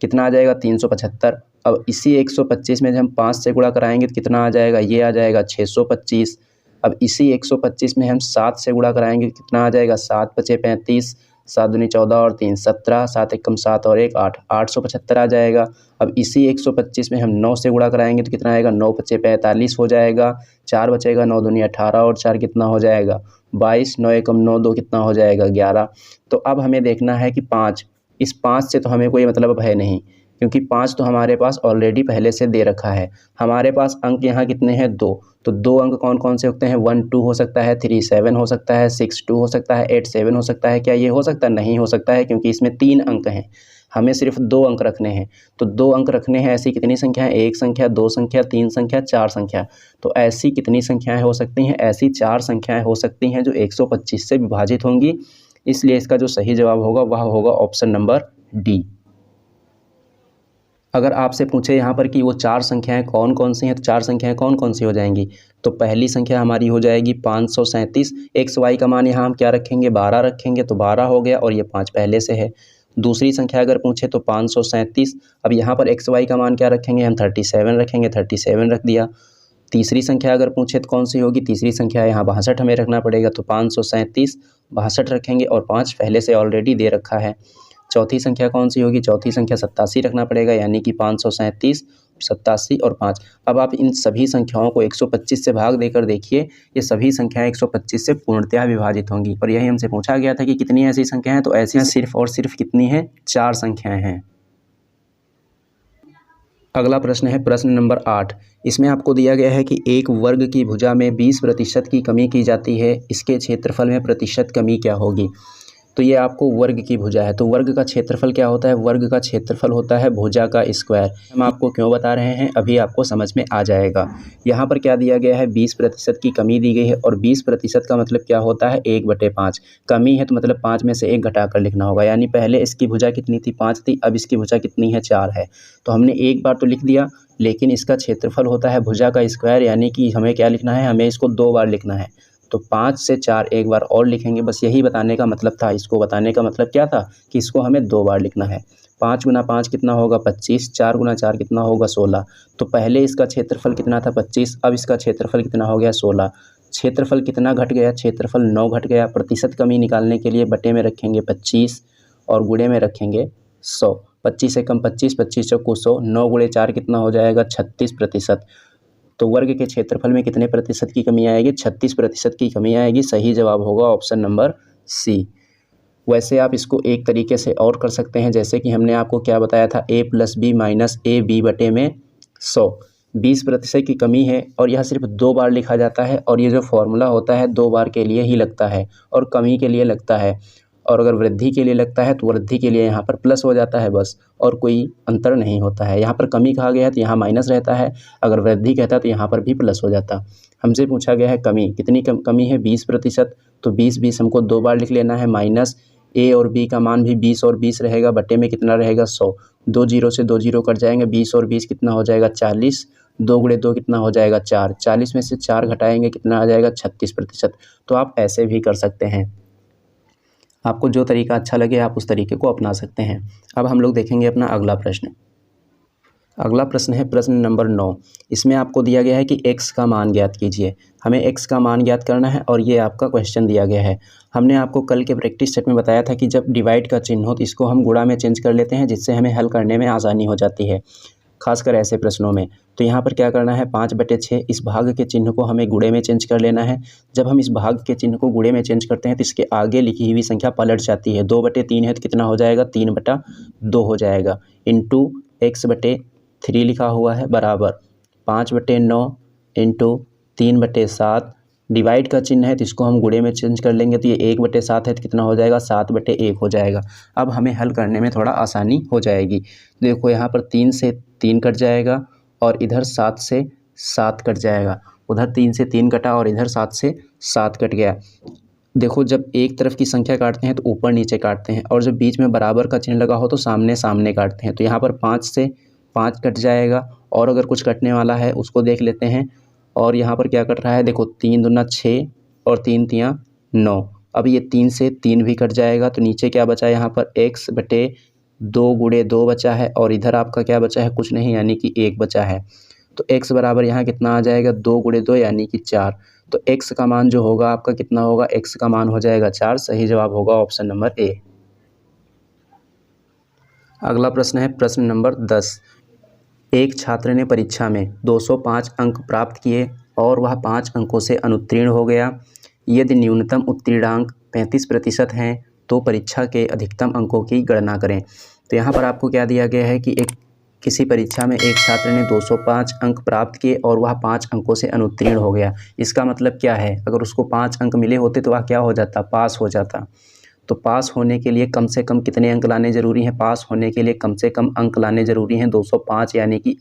कितना आ जाएगा, 375। अब इसी 125 में जब हम 5 से गुणा कराएंगे तो कितना आ जाएगा, ये आ जाएगा 625। अब इसी 125 में हम 7 से गुणा कराएंगे तो कितना आ जाएगा, 7 पचे 35, 7 दूनी 14 और 3 17, 7 एकम 7 और 1 8, 875 आ जाएगा। अब इसी 125 में हम 9 से गुणा कराएंगे तो कितना आएगा, 9 पचे 45 हो जाएगा। 4 बचेगा, 9 दूनी 18 और 4 कितना हो जाएगा, 22, 9 एकम 9, 2 कितना हो जाएगा, 11। तो अब हमें देखना है कि 5, इस 5 से तो हमें कोई मतलब है नहीं, क्योंकि 5 तो हमारे पास ऑलरेडी पहले से दे रखा है। हमारे पास अंक यहाँ कितने हैं, 2। तो 2 अंक कौन कौन से होते हैं, 1 2 हो सकता है, 3 7 हो सकता है, 6 2 हो सकता है, 8 7 हो सकता है। क्या ये हो सकता है, नहीं हो सकता है, क्योंकि इसमें 3 अंक हैं। हमें सिर्फ 2 अंक रखने हैं। तो 2 अंक रखने हैं। ऐसी कितनी संख्या है, 1 संख्या, 2 संख्या, 3 संख्या, 4 संख्या। तो ऐसी कितनी संख्याएं हो सकती हैं, ऐसी 4 संख्याएं हो सकती हैं जो 125 से विभाजित होंगी। इसलिए इसका जो सही जवाब होगा वह होगा ऑप्शन नंबर डी। अगर आपसे पूछे यहाँ पर कि वो 4 संख्याएं कौन कौन सी हैं, तो 4 संख्याएं कौन कौन सी हो जाएंगी। तो पहली संख्या हमारी हो जाएगी 537। एक्स वाई का मान यहाँ हम क्या रखेंगे, 12 रखेंगे, तो 12 हो गया और ये 5 पहले से है। दूसरी संख्या अगर पूछे तो 537। अब यहाँ पर एक्स वाई का मान क्या रखेंगे, हम 37 रखेंगे, 37 रख दिया। तीसरी संख्या अगर पूछे तो कौन सी होगी, तीसरी संख्या यहाँ 62 हमें रखना पड़ेगा। तो 537 62 रखेंगे और 5 पहले से ऑलरेडी दे रखा है। चौथी संख्या कौन सी होगी, चौथी संख्या 87 रखना पड़ेगा, यानी कि 537 87 और 5। अब आप इन सभी संख्याओं को 125 से भाग देकर देखिए, ये सभी संख्याएं 125 से पूर्णतः विभाजित होंगी। और यही हमसे पूछा गया था कि कितनी ऐसी संख्याएं हैं, तो ऐसी सिर्फ और सिर्फ कितनी हैं, 4 संख्याएं हैं। अगला प्रश्न है प्रश्न नंबर 8। इसमें आपको दिया गया है कि एक वर्ग की भुजा में 20% की कमी की जाती है, इसके क्षेत्रफल में प्रतिशत कमी क्या होगी। तो ये आपको वर्ग की भुजा है। तो वर्ग का क्षेत्रफल क्या होता है, वर्ग का क्षेत्रफल होता है भुजा का स्क्वायर। हम आपको क्यों बता रहे हैं, अभी आपको समझ में आ जाएगा। यहाँ पर क्या दिया गया है, 20% की कमी दी गई है। और 20% का मतलब क्या होता है, 1/5। कमी है तो मतलब 5 में से 1 घटाकर लिखना होगा। यानी पहले इसकी भुजा कितनी थी, 5 थी, अब इसकी भुजा कितनी है, 4 है। तो हमने एक बार तो लिख दिया, लेकिन इसका क्षेत्रफल होता है भुजा का स्क्वायर, यानी कि हमें क्या लिखना है, हमें इसको 2 बार लिखना है। तो 5 से 4 एक बार और लिखेंगे। बस यही बताने का मतलब था। इसको बताने का मतलब क्या था कि इसको हमें 2 बार लिखना है। 5 गुना 5 कितना होगा, 25। 4 गुना 4 कितना होगा, 16। तो पहले इसका क्षेत्रफल कितना था, 25। अब इसका क्षेत्रफल कितना हो गया, 16। क्षेत्रफल कितना घट गया, क्षेत्रफल 9 घट गया। प्रतिशत कमी निकालने के लिए बटे में रखेंगे 25 और गुणे में रखेंगे 100। 25 से कम 25, 25 चौको 100, 9 गुणे 4 कितना हो जाएगा, 36%। तो वर्ग के क्षेत्रफल में कितने प्रतिशत की कमी आएगी, 36% की कमी आएगी। सही जवाब होगा ऑप्शन नंबर सी। वैसे आप इसको एक तरीके से और कर सकते हैं, जैसे कि हमने आपको क्या बताया था, a + b - ab बटे में 100। 20% की कमी है और यह सिर्फ 2 बार लिखा जाता है। और ये जो फॉर्मूला होता है 2 बार के लिए ही लगता है और कमी के लिए लगता है। और अगर वृद्धि के लिए लगता है तो वृद्धि के लिए यहाँ पर प्लस हो जाता है बस, और कोई अंतर नहीं होता है। यहाँ पर कमी कहा गया है तो यहाँ माइनस रहता है, अगर वृद्धि कहता है तो यहाँ पर भी प्लस हो जाता। हमसे पूछा गया है कमी, कितनी कमी है, 20%। तो 20 हमको 2 बार लिख लेना है। माइनस ए और बी का मान भी 20 और 20 रहेगा, बटे में कितना रहेगा, 100। 2 0 से 2 0 कट जाएंगे, 20 और 20 कितना हो जाएगा, 40। 2 गुणे 2 कितना हो जाएगा, 4। 40 में से 4 घटाएंगे कितना आ जाएगा, 36%। तो आप ऐसे भी कर सकते हैं। आपको जो तरीका अच्छा लगे आप उस तरीके को अपना सकते हैं। अब हम लोग देखेंगे अपना अगला प्रश्न। अगला प्रश्न है प्रश्न नंबर 9। इसमें आपको दिया गया है कि x का मान ज्ञात कीजिए। हमें x का मान ज्ञात करना है और ये आपका क्वेश्चन दिया गया है। हमने आपको कल के प्रैक्टिस सेट में बताया था कि जब डिवाइड का चिन्ह हो तो इसको हम गुणा में चेंज कर लेते हैं, जिससे हमें हल करने में आसानी हो जाती है, खासकर ऐसे प्रश्नों में। तो यहाँ पर क्या करना है, 5/6 इस भाग के चिन्ह को हमें गुणे में चेंज कर लेना है। जब हम इस भाग के चिन्ह को गुणे में चेंज करते हैं तो इसके आगे लिखी हुई संख्या पलट जाती है। 2/3 है तो कितना हो जाएगा, 3/2 हो जाएगा। इंटू x/3 लिखा हुआ है बराबर 5/9 इंटू 3/7। डिवाइड का चिन्ह है तो इसको हम गुणे में चेंज कर लेंगे तो ये 1/7 है तो कितना हो जाएगा, 7/1 हो जाएगा। अब हमें हल करने में थोड़ा आसानी हो जाएगी। देखो यहाँ पर 3 से 3 कट जाएगा और इधर 7 से 7 कट जाएगा। उधर 3 से 3 कटा और इधर 7 से 7 कट गया। देखो जब एक तरफ की संख्या काटते हैं तो ऊपर नीचे काटते हैं, और जब बीच में बराबर का चिन्ह लगा हो तो सामने सामने काटते हैं। तो यहाँ पर 5 से 5 कट जाएगा, और अगर कुछ कटने वाला है उसको देख लेते हैं। और यहाँ पर क्या कट रहा है, देखो 3 दूना 6 और 3 तियाँ 9। अब ये 3 से 3 भी कट जाएगा तो नीचे क्या बचा है, यहाँ पर x/2 गुणे 2 बचा है, और इधर आपका क्या बचा है, कुछ नहीं, यानी कि 1 बचा है। तो x बराबर यहाँ कितना आ जाएगा, 2 गुणे 2 यानी कि 4। तो x का मान जो होगा आपका कितना होगा, x का मान हो जाएगा 4। सही जवाब होगा ऑप्शन नंबर ए। अगला प्रश्न है प्रश्न नंबर 10। एक छात्र ने परीक्षा में 205 अंक प्राप्त किए और वह 5 अंकों से अनुत्तीर्ण हो गया। यदि न्यूनतम उत्तीर्णांक 35% हैं तो परीक्षा के अधिकतम अंकों की गणना करें। तो यहाँ पर आपको क्या दिया गया है कि किसी परीक्षा में एक छात्र ने 205 अंक प्राप्त किए और वह 5 अंकों से अनुत्तीर्ण हो गया। इसका मतलब क्या है, अगर उसको 5 अंक मिले होते तो वह क्या हो जाता, पास हो जाता। तो पास होने के लिए कम से कम कितने अंक लाने ज़रूरी हैं, पास होने के लिए कम से कम अंक लाने ज़रूरी हैं 205, यानी कि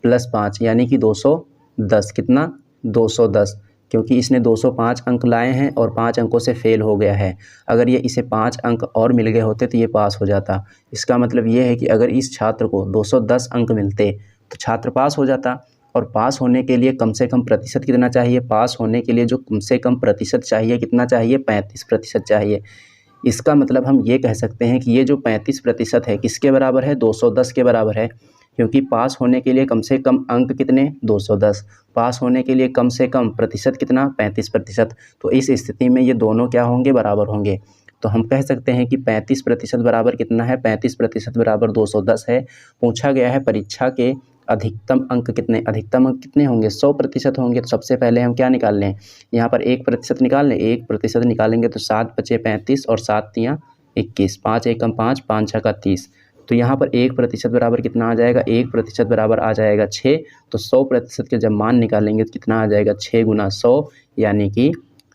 +5 यानी कि 210। कितना, 210, क्योंकि इसने 205 अंक लाए हैं और 5 अंकों से फेल हो गया है। अगर ये इसे 5 अंक और मिल गए होते तो ये पास हो जाता। इसका मतलब ये है कि अगर इस छात्र को 210 अंक मिलते तो छात्र पास हो जाता। और पास होने के लिए कम से कम प्रतिशत कितना चाहिए, पास होने के लिए जो कम से कम प्रतिशत चाहिए कितना चाहिए, 35% चाहिए। इसका मतलब हम ये कह सकते हैं कि ये जो 35% है किसके बराबर है, 210 के बराबर है। क्योंकि पास होने के लिए कम से कम अंक कितने, 210। पास होने के लिए कम से कम प्रतिशत कितना, 35%। तो इस स्थिति में ये दोनों क्या होंगे, बराबर होंगे। तो हम कह सकते हैं कि 35% बराबर कितना है, 35% बराबर 210 है। पूछा गया है परीक्षा के अधिकतम अंक कितने, अधिकतम अंक कितने होंगे, 100% होंगे। तो सबसे पहले हम क्या निकाल लें, यहाँ पर 1% निकाल लें। 1% निकालेंगे तो 7 बचे 35 और 7 तियाँ 21, 5 एकम 5, 5 छक्का 30। तो यहाँ पर 1% बराबर कितना आ जाएगा, 1% बराबर आ जाएगा 6। तो 100% के जब मान निकालेंगे तो कितना आ जाएगा, 6 गुना 100 यानी कि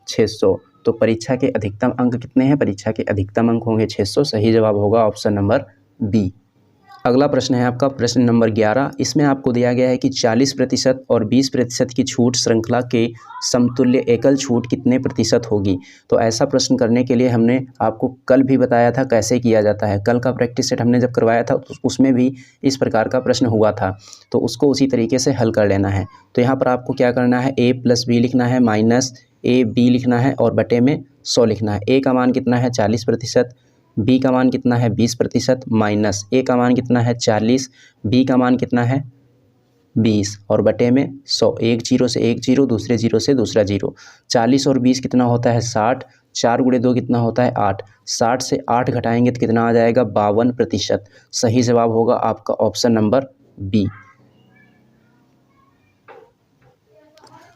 600। तो परीक्षा के अधिकतम अंक कितने हैं, परीक्षा के अधिकतम अंक होंगे 600। सही जवाब होगा ऑप्शन नंबर बी। अगला प्रश्न है आपका प्रश्न नंबर 11। इसमें आपको दिया गया है कि 40% और 20% की छूट श्रृंखला के समतुल्य एकल छूट कितने प्रतिशत होगी। तो ऐसा प्रश्न करने के लिए हमने आपको कल भी बताया था कैसे किया जाता है। कल का प्रैक्टिस सेट हमने जब करवाया था उसमें भी इस प्रकार का प्रश्न हुआ था, तो उसको उसी तरीके से हल कर लेना है। तो यहाँ पर आपको क्या करना है, a + b लिखना है, -ab लिखना है और बटे में 100 लिखना है। a का मान कितना है, 40%, b का मान कितना है, 20%, माइनस a का मान कितना है, 40, b का मान कितना है, 20 और बटे में 100। एक जीरो से एक जीरो, दूसरे जीरो से दूसरा जीरो। 40 और 20 कितना होता है, 60। 4 गुणे 2 कितना होता है, 8। 60 से 8 घटाएंगे तो कितना आ जाएगा, 52%। सही जवाब होगा आपका ऑप्शन नंबर बी।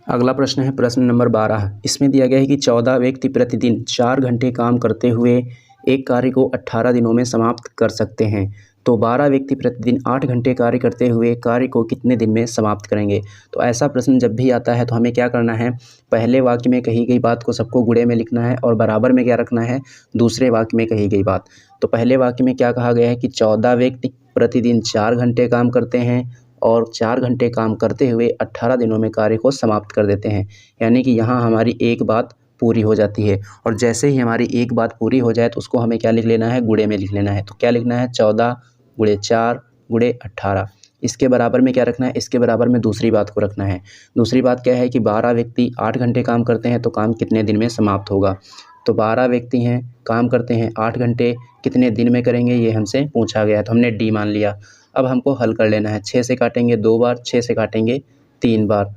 अगला प्रश्न है प्रश्न नंबर 12। इसमें दिया गया है कि 14 व्यक्ति प्रतिदिन 4 घंटे काम करते हुए एक कार्य को 18 दिनों में समाप्त कर सकते हैं। तो 12 व्यक्ति प्रतिदिन 8 घंटे कार्य करते हुए कार्य को कितने दिन में समाप्त करेंगे। तो ऐसा प्रश्न जब भी आता है तो हमें क्या करना है, पहले वाक्य में कही गई बात को सबको गुणे में लिखना है और बराबर में क्या रखना है, दूसरे वाक्य में कही गई बात। तो पहले वाक्य में क्या कहा गया है कि 14 व्यक्ति प्रतिदिन 4 घंटे काम करते हैं और 4 घंटे काम करते हुए 18 दिनों में कार्य को समाप्त कर देते हैं। यानी कि यहाँ हमारी एक बात पूरी हो जाती है, और जैसे ही हमारी एक बात पूरी हो जाए तो उसको हमें क्या लिख लेना है, गुणे में लिख लेना है। तो क्या लिखना है, 14 गुणे 4 गुणे 18। इसके बराबर में क्या रखना है, इसके बराबर में दूसरी बात को रखना है। दूसरी बात क्या है कि 12 व्यक्ति 8 घंटे काम करते हैं तो काम कितने दिन में समाप्त होगा। तो 12 व्यक्ति हैं, काम करते हैं 8 घंटे, कितने दिन में करेंगे ये हमसे पूछा गया है, तो हमने डी मान लिया। अब हमको हल कर लेना है। 6 से काटेंगे 2 बार, 6 से काटेंगे 3 बार,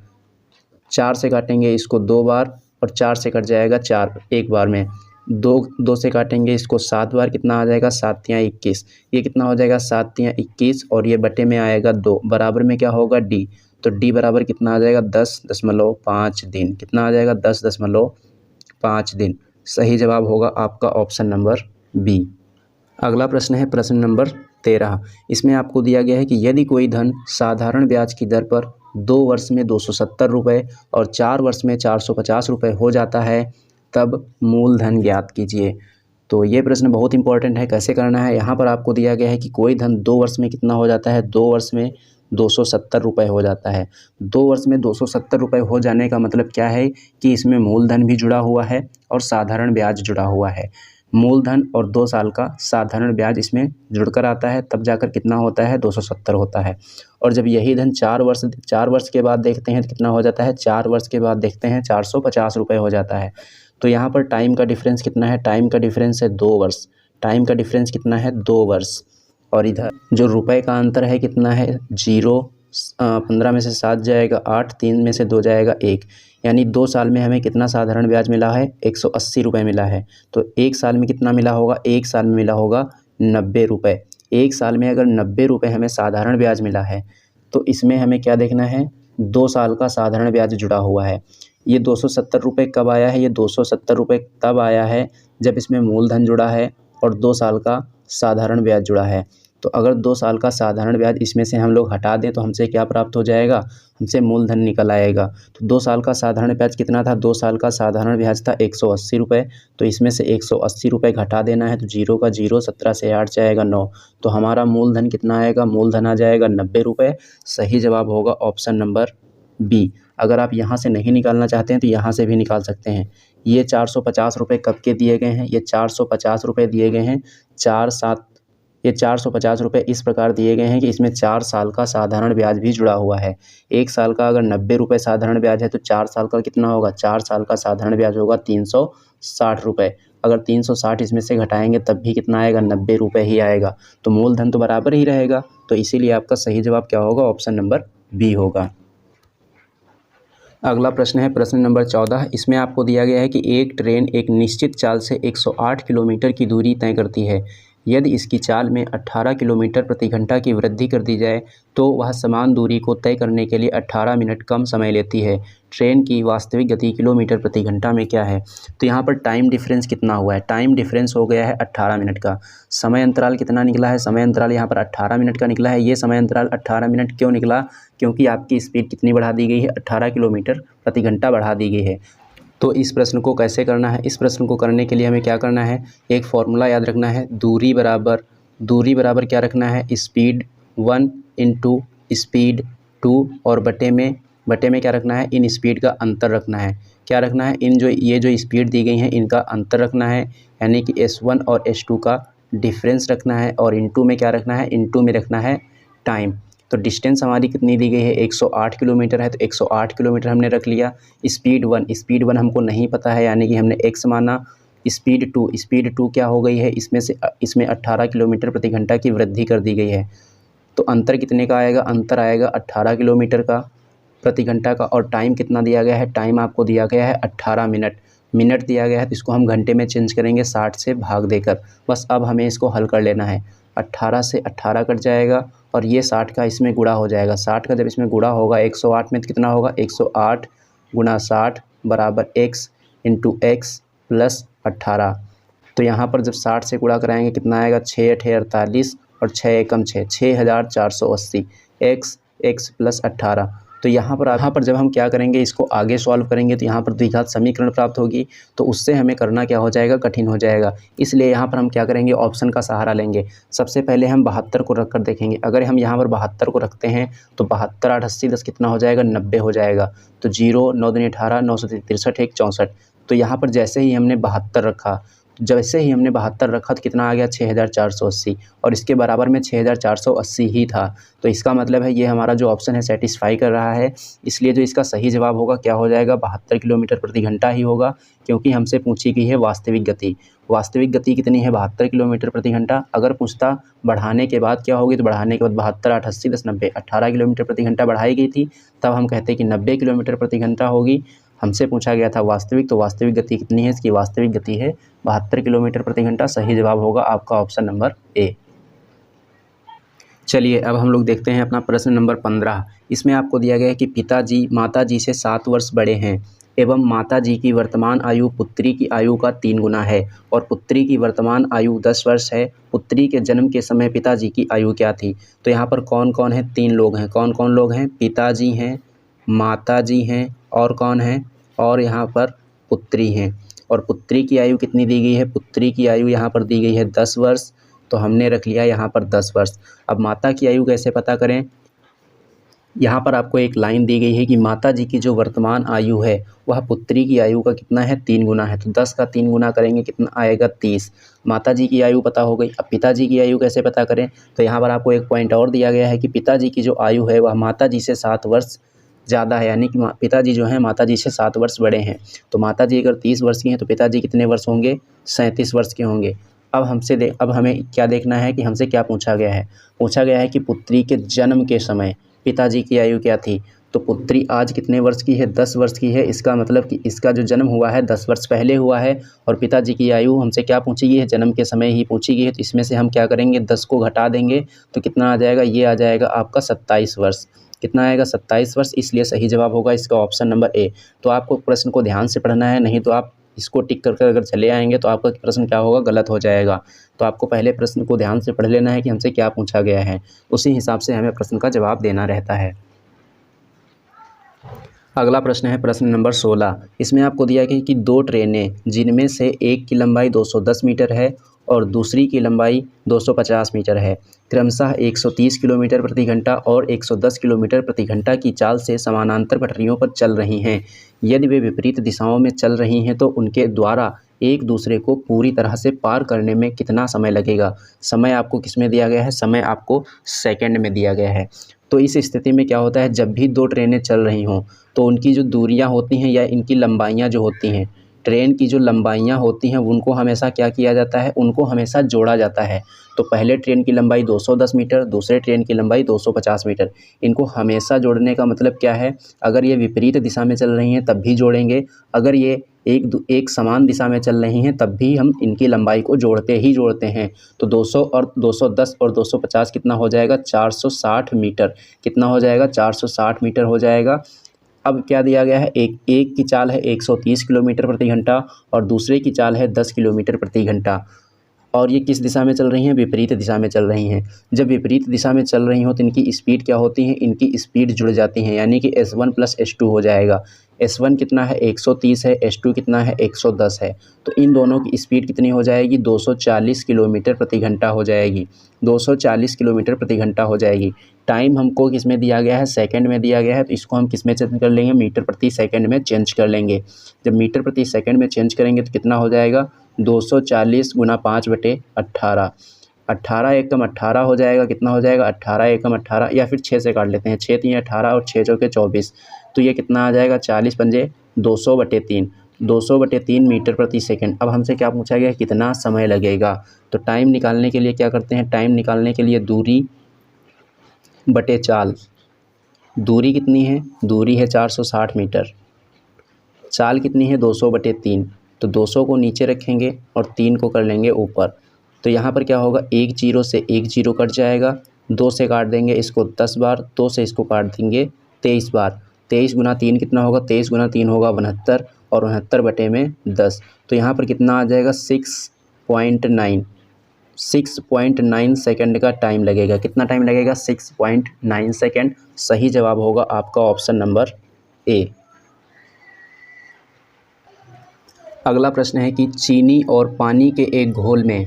4 से काटेंगे इसको 2 बार और 4 से कट जाएगा 4 एक बार में। 2 से काटेंगे इसको 7 बार, कितना आ जाएगा 7 तियाँ 21। ये कितना हो जाएगा 7 तियाँ 21 और ये बटे में आएगा 2, बराबर में क्या होगा डी। तो डी बराबर कितना आ जाएगा 10.5 दिन। कितना आ जाएगा 10.5 दिन। सही जवाब होगा आपका ऑप्शन नंबर बी। अगला प्रश्न है प्रश्न नंबर 13। इसमें आपको दिया गया है कि यदि कोई धन साधारण ब्याज की दर पर 2 वर्ष में 270 रुपये और 4 वर्ष में 450 रुपये हो जाता है, तब मूलधन ज्ञात कीजिए। तो ये प्रश्न बहुत इंपॉर्टेंट है। कैसे करना है, यहाँ पर आपको दिया गया है कि कोई धन 2 वर्ष में कितना हो जाता है, 2 वर्ष में 270 रुपये हो जाता है। 2 वर्ष में 270 रुपये हो जाने का मतलब क्या है कि इसमें मूलधन भी जुड़ा हुआ है और साधारण ब्याज जुड़ा हुआ है। मूलधन और 2 साल का साधारण ब्याज इसमें जुड़कर आता है, तब जाकर कितना होता है 270 होता है। और जब यही धन 4 वर्ष के बाद देखते हैं तो कितना हो जाता है, 4 वर्ष के बाद देखते हैं 450 रुपये हो जाता है। तो यहाँ पर टाइम का डिफरेंस कितना है, टाइम का डिफरेंस है 2 वर्ष। टाइम का डिफरेंस कितना है 2 वर्ष। और इधर जो रुपए का अंतर है कितना है 0, 15 में से 7 जाएगा 8, 3 में से 2 जाएगा 1, यानी 2 साल में हमें कितना साधारण ब्याज मिला है 180 रुपये मिला है। तो 1 साल में कितना मिला होगा, 1 साल में मिला होगा 90 रुपये। 1 साल में अगर 90 रुपये हमें साधारण ब्याज मिला है तो इसमें हमें क्या देखना है, 2 साल का साधारण ब्याज जुड़ा हुआ है। ये 270 रुपये कब आया है, ये 270 रुपये तब आया है जब इसमें मूलधन जुड़ा है और 2 साल का साधारण ब्याज जुड़ा है। तो अगर 2 साल का साधारण ब्याज इसमें से हम लोग हटा दें तो हमसे क्या प्राप्त हो जाएगा, हमसे मूलधन निकल आएगा। तो 2 साल का साधारण ब्याज कितना था, 2 साल का साधारण ब्याज था 180 रुपये। तो इसमें से 180 रुपये घटा देना है, तो 0 का 0, 17 से 8 जाएगा 9। तो हमारा मूलधन कितना आएगा, मूलधन आ जाएगा 90 रुपये। सही जवाब होगा ऑप्शन नंबर बी। अगर आप यहाँ से नहीं निकालना चाहते हैं तो यहाँ से भी निकाल सकते हैं। ये 450 रुपये कब के दिए गए हैं, ये 450 रुपये दिए गए हैं 4/7। ये 450 रुपये इस प्रकार दिए गए हैं कि इसमें 4 साल का साधारण ब्याज भी जुड़ा हुआ है। 1 साल का अगर 90 रुपये साधारण ब्याज है तो 4 साल का कितना होगा, 4 साल का साधारण ब्याज होगा 360 रुपये। अगर 360 इसमें से घटाएंगे तब भी कितना आएगा, 90 रुपये ही आएगा। तो मूलधन तो बराबर ही रहेगा। तो इसीलिए आपका सही जवाब क्या होगा, ऑप्शन नंबर बी होगा। अगला प्रश्न है प्रश्न नंबर 14। इसमें आपको दिया गया है कि एक ट्रेन एक निश्चित चाल से 108 किलोमीटर की दूरी तय करती है। यदि इसकी चाल में 18 किलोमीटर प्रति घंटा की वृद्धि कर दी जाए तो वह समान दूरी को तय करने के लिए 18 मिनट कम समय लेती है। ट्रेन की वास्तविक गति किलोमीटर प्रति घंटा में क्या है। तो यहाँ पर टाइम डिफरेंस कितना हुआ है, टाइम डिफरेंस हो गया है 18 मिनट का। समय अंतराल कितना निकला है, समय अंतराल यहाँ पर 18 मिनट का निकला है। ये समय अंतराल 18 मिनट क्यों निकला, क्योंकि आपकी स्पीड कितनी बढ़ा दी गई है, 18 किलोमीटर प्रति घंटा बढ़ा दी गई है। तो इस प्रश्न को कैसे करना है, इस प्रश्न को करने के लिए हमें क्या करना है, एक फॉर्मूला याद रखना है। दूरी बराबर क्या रखना है, स्पीड 1 इंटू स्पीड 2 और बटे में क्या रखना है, इन स्पीड का अंतर रखना है। क्या रखना है, ये जो स्पीड दी गई हैं इनका अंतर रखना है, यानी कि S1 और S2 का डिफरेंस रखना है। और इंटू में क्या रखना है, इंटू में रखना है टाइम। तो डिस्टेंस हमारी कितनी दी गई है, 108 किलोमीटर है, तो 108 किलोमीटर हमने रख लिया। स्पीड 1 हमको नहीं पता है, यानी कि हमने x माना। स्पीड 2 क्या हो गई है, इसमें 18 किलोमीटर प्रति घंटा की वृद्धि कर दी गई है। तो अंतर कितने का आएगा, अंतर आएगा 18 किलोमीटर का प्रति घंटा का। और टाइम कितना दिया गया है, टाइम आपको दिया गया है 18 मिनट दिया गया है। तो इसको हम घंटे में चेंज करेंगे 60 से भाग देकर। बस अब हमें इसको हल कर लेना है। 18 से 18 कट जाएगा और ये 60 का इसमें गुणा हो जाएगा। 60 का जब इसमें गुणा होगा 108 में तो कितना होगा, 108 गुणा 60 बराबर x इंटू एक्स प्लस 18। तो यहाँ पर जब 60 से गुणा कराएंगे कितना आएगा, 6 × 8 = 48 और 6 एकम 6, 6480 x प्लस 18। तो यहाँ पर जब हम क्या करेंगे, इसको आगे सॉल्व करेंगे तो यहाँ पर द्विघात समीकरण प्राप्त होगी। तो उससे हमें करना क्या हो जाएगा, कठिन हो जाएगा। इसलिए यहाँ पर हम क्या करेंगे, ऑप्शन का सहारा लेंगे। सबसे पहले हम 72 को रख कर देखेंगे। अगर हम यहाँ पर 72 को रखते हैं तो 72 8 80 10 कितना हो जाएगा, 90 हो जाएगा। तो 0 9 दूनी 18, 9 से 63 1 64। तो यहाँ पर जैसे ही हमने 72 रखा तो जैसे ही हमने 72 रखा तो कितना आ गया 6480, और इसके बराबर में 6480 ही था। तो इसका मतलब है ये हमारा जो ऑप्शन है सेटिस्फाई कर रहा है, इसलिए जो इसका सही जवाब होगा क्या हो जाएगा 72 किलोमीटर प्रति घंटा ही होगा, क्योंकि हमसे पूछी गई है वास्तविक गति। वास्तविक गति कितनी है 72 किलोमीटर प्रति घंटा। अगर पूछता बढ़ाने के बाद क्या होगी, तो बढ़ाने के बाद 72 8 80 10 90 18 किलोमीटर प्रति घंटा बढ़ाई गई थी, तब हम कहते कि 90 किलोमीटर प्रति घंटा होगी। हमसे पूछा गया था वास्तविक, तो वास्तविक गति कितनी है, इसकी वास्तविक गति है 72 किलोमीटर प्रति घंटा। सही जवाब होगा आपका ऑप्शन नंबर ए। चलिए अब हम लोग देखते हैं अपना प्रश्न नंबर 15। इसमें आपको दिया गया है कि पिताजी माताजी से 7 वर्ष बड़े हैं एवं माताजी की वर्तमान आयु पुत्री की आयु का 3 गुना है और पुत्री की वर्तमान आयु 10 वर्ष है। पुत्री के जन्म के समय पिताजी की आयु क्या थी। तो यहाँ पर कौन कौन है, 3 लोग हैं। कौन कौन लोग हैं, पिताजी हैं, माताजी हैं और कौन है, और यहाँ पर पुत्री हैं। और पुत्री की आयु कितनी दी गई है, पुत्री की आयु यहाँ पर दी गई है 10 वर्ष, तो हमने रख लिया यहाँ पर 10 वर्ष। अब माता की आयु कैसे पता करें, यहाँ पर आपको एक लाइन दी गई है कि माता जी की जो वर्तमान आयु है वह पुत्री की आयु का कितना है, 3 गुना है। तो 10 का 3 गुना करेंगे कितना आएगा 30। माता जी की आयु पता हो गई। अब पिताजी की आयु कैसे पता करें, तो यहाँ पर आपको एक पॉइंट और दिया गया है कि पिताजी की जो आयु है वह माता जी से 7 वर्ष ज़्यादा है, यानी कि पिताजी जो हैं माता जी से 7 वर्ष बड़े हैं। तो माता जी अगर 30 वर्ष की हैं तो पिताजी कितने वर्ष होंगे, 37 वर्ष के होंगे। अब हमें क्या देखना है कि हमसे क्या पूछा गया है। पूछा गया है कि पुत्री के जन्म के समय पिताजी की आयु क्या थी। तो पुत्री आज कितने वर्ष की है, 10 वर्ष की है। इसका मतलब कि इसका जो जन्म हुआ है 10 वर्ष पहले हुआ है, और पिताजी की आयु हमसे क्या पूछी गई है, जन्म के समय ही पूछी गई है। तो इसमें से हम क्या करेंगे, 10 को घटा देंगे तो कितना आ जाएगा, ये आ जाएगा आपका 27 वर्ष। कितना आएगा, 27 वर्ष। इसलिए सही जवाब होगा इसका ऑप्शन नंबर ए। तो आपको प्रश्न को ध्यान से पढ़ना है, नहीं तो आप इसको टिक करके अगर चले आएंगे तो आपका प्रश्न क्या होगा, गलत हो जाएगा। तो आपको पहले प्रश्न को ध्यान से पढ़ लेना है कि हमसे क्या पूछा गया है, उसी हिसाब से हमें प्रश्न का जवाब देना रहता है। अगला प्रश्न है प्रश्न नंबर 16। इसमें आपको दिया गया कि 2 ट्रेनें जिनमें से एक की लंबाई 210 मीटर है और दूसरी की लंबाई 250 मीटर है, क्रमशः 130 किलोमीटर प्रति घंटा और 110 किलोमीटर प्रति घंटा की चाल से समानांतर पटरियों पर चल रही हैं। यदि वे विपरीत दिशाओं में चल रही हैं तो उनके द्वारा एक दूसरे को पूरी तरह से पार करने में कितना समय लगेगा। समय आपको किस में दिया गया है, समय आपको सेकंड में दिया गया है। तो इस स्थिति में क्या होता है, जब भी 2 ट्रेनें चल रही हों तो उनकी जो दूरियां होती हैं या इनकी लंबाइयां जो होती हैं, ट्रेन की जो लंबाइयां होती हैं उनको हमेशा क्या किया जाता है, उनको हमेशा जोड़ा जाता है। तो पहले ट्रेन की लंबाई 210 मीटर, दूसरे ट्रेन की लंबाई 250 मीटर। इनको हमेशा जोड़ने का मतलब क्या है, अगर ये विपरीत दिशा में चल रही हैं तब भी जोड़ेंगे, अगर ये एक समान दिशा में चल रही हैं तब भी हम इनकी लंबाई को जोड़ते ही जोड़ते हैं। तो 200 और 210 और 250 कितना हो जाएगा, 460 मीटर। कितना हो जाएगा, 460 मीटर हो जाएगा। अब क्या दिया गया है, एक की चाल है 130 किलोमीटर प्रति घंटा और दूसरे की चाल है 10 किलोमीटर प्रति घंटा, और ये किस दिशा में चल रही हैं, विपरीत दिशा में चल रही हैं। जब विपरीत दिशा में चल रही हो तो इनकी स्पीड क्या होती है, इनकी स्पीड जुड़ जाती हैं, यानी कि S1 + S2 हो जाएगा। S1 कितना है, 130 है, S2 कितना है, 110 है। तो इन दोनों की स्पीड कितनी हो जाएगी, 240 किलोमीटर प्रति घंटा हो जाएगी। 240 किलोमीटर प्रति घंटा हो जाएगी। टाइम हमको किस में दिया गया है, सेकंड में दिया गया है, तो इसको हम किस में चेंज कर लेंगे, मीटर प्रति सेकंड में चेंज कर लेंगे। जब मीटर प्रति सेकंड में चेंज करेंगे तो कितना हो जाएगा, 240 × 5/18। 18 एकम 18 हो जाएगा। कितना हो जाएगा, 18 एकम 18, या फिर 6 से काट लेते हैं, 6 × 3 = 18 और 6 × 4 = 24। तो ये कितना आ जाएगा, 40 पंजे 200/3, 200/3 मीटर प्रति सेकंड। अब हमसे क्या पूछा गया, कितना समय लगेगा। तो टाइम निकालने के लिए क्या करते हैं, टाइम निकालने के लिए दूरी बटे चाल। दूरी कितनी है, दूरी है 460 मीटर, चाल कितनी है 200/3। तो 200 को नीचे रखेंगे और 3 को कर लेंगे ऊपर। तो यहाँ पर क्या होगा, 1 0 से 1 0 कट जाएगा, 2 से काट देंगे इसको 10 बार, 2 से इसको काट देंगे 23 बार। 23 × 3 कितना होगा, 23 × 3 होगा 69, और 69/10। तो यहाँ पर कितना आ जाएगा, 6.9 सेकंड का टाइम लगेगा। कितना टाइम लगेगा, 6.9 सेकंड। सही जवाब होगा आपका ऑप्शन नंबर ए। अगला प्रश्न है कि चीनी और पानी के एक घोल में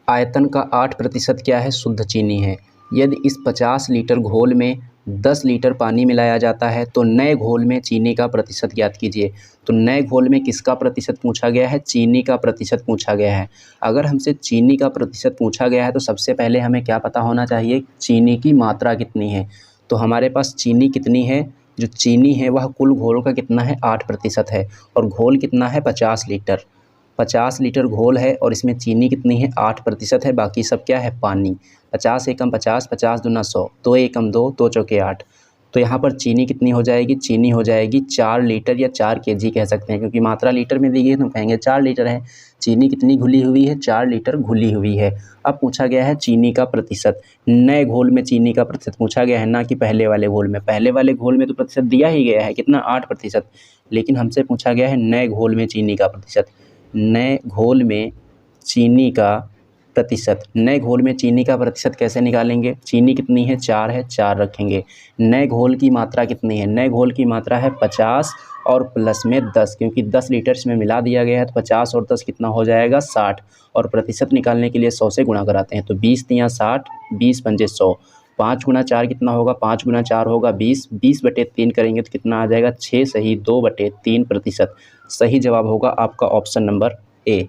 आयतन का 8% क्या है, शुद्ध चीनी है। यदि इस 50 लीटर घोल में 10 लीटर पानी मिलाया जाता है तो नए घोल में चीनी का प्रतिशत ज्ञात कीजिए। तो नए घोल में किसका प्रतिशत पूछा गया है? चीनी का प्रतिशत पूछा गया है। अगर हमसे चीनी का प्रतिशत पूछा गया है तो सबसे पहले हमें क्या पता होना चाहिए? चीनी की मात्रा कितनी है। तो हमारे पास चीनी कितनी है? जो चीनी है वह कुल घोल का कितना है? 8% है। और घोल कितना है? 50 लीटर। 50 लीटर घोल है और इसमें चीनी कितनी है? 8% है। बाकी सब क्या है? पानी। 50 एकम 50, 50 दूना 100, 2 एकम 2, 2 चौके 8। तो यहाँ पर चीनी कितनी हो जाएगी? चीनी हो जाएगी 4 लीटर या 4 केजी कह सकते हैं, क्योंकि मात्रा लीटर में दी गई है तो कहेंगे 4 लीटर है। चीनी कितनी घुली हुई है? 4 लीटर घुली हुई है। अब पूछा गया है चीनी का प्रतिशत। नए घोल में चीनी का प्रतिशत पूछा गया है, ना कि पहले वाले घोल में। पहले वाले घोल में तो प्रतिशत दिया ही गया है, कितना? 8%। लेकिन हमसे पूछा गया है नए घोल में चीनी का प्रतिशत। नए घोल में चीनी का प्रतिशत। नए घोल में चीनी का प्रतिशत कैसे निकालेंगे? चीनी कितनी है? 4 है, 4 रखेंगे। नए घोल की मात्रा कितनी है? नए घोल की मात्रा है 50 और प्लस में 10, क्योंकि 10 लीटर इसमें मिला दिया गया है तो 50 और 10 कितना हो जाएगा? 60। और प्रतिशत निकालने के लिए 100 से गुणा कराते हैं तो 20 तियाँ 60, 20 पंजे 100। 5 गुना 4 कितना होगा? 5 गुना 4 होगा 20, 20/3 करेंगे तो कितना आ जाएगा? 6 सही 2/3%। सही जवाब होगा आपका ऑप्शन नंबर ए।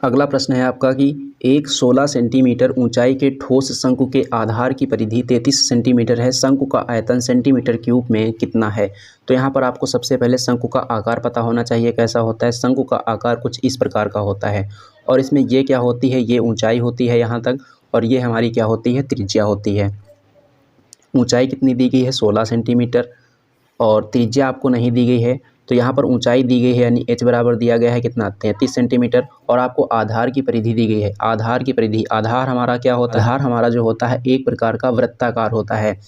अगला प्रश्न है आपका कि एक 16 सेंटीमीटर ऊंचाई के ठोस शंकु के आधार की परिधि 33 सेंटीमीटर है। शंकु का आयतन सेंटीमीटर क्यूब में कितना है? तो यहाँ पर आपको सबसे पहले शंकु का आकार पता होना चाहिए कैसा होता है। शंकु का आकार कुछ इस प्रकार का होता है और इसमें ये क्या होती है? ये ऊंचाई होती है यहाँ तक, और ये हमारी क्या होती है? त्रिज्या होती है। ऊंचाई कितनी दी गई है? 16 सेंटीमीटर, और त्रिज्या आपको नहीं दी गई है। तो यहाँ पर ऊंचाई दी गई है यानी h बराबर दिया गया है कितना? 33 सेंटीमीटर। और आपको आधार की परिधि दी गई है। आधार की परिधि, आधार हमारा क्या होता है? आधार हमारा जो होता है एक प्रकार का वृत्ताकार होता है।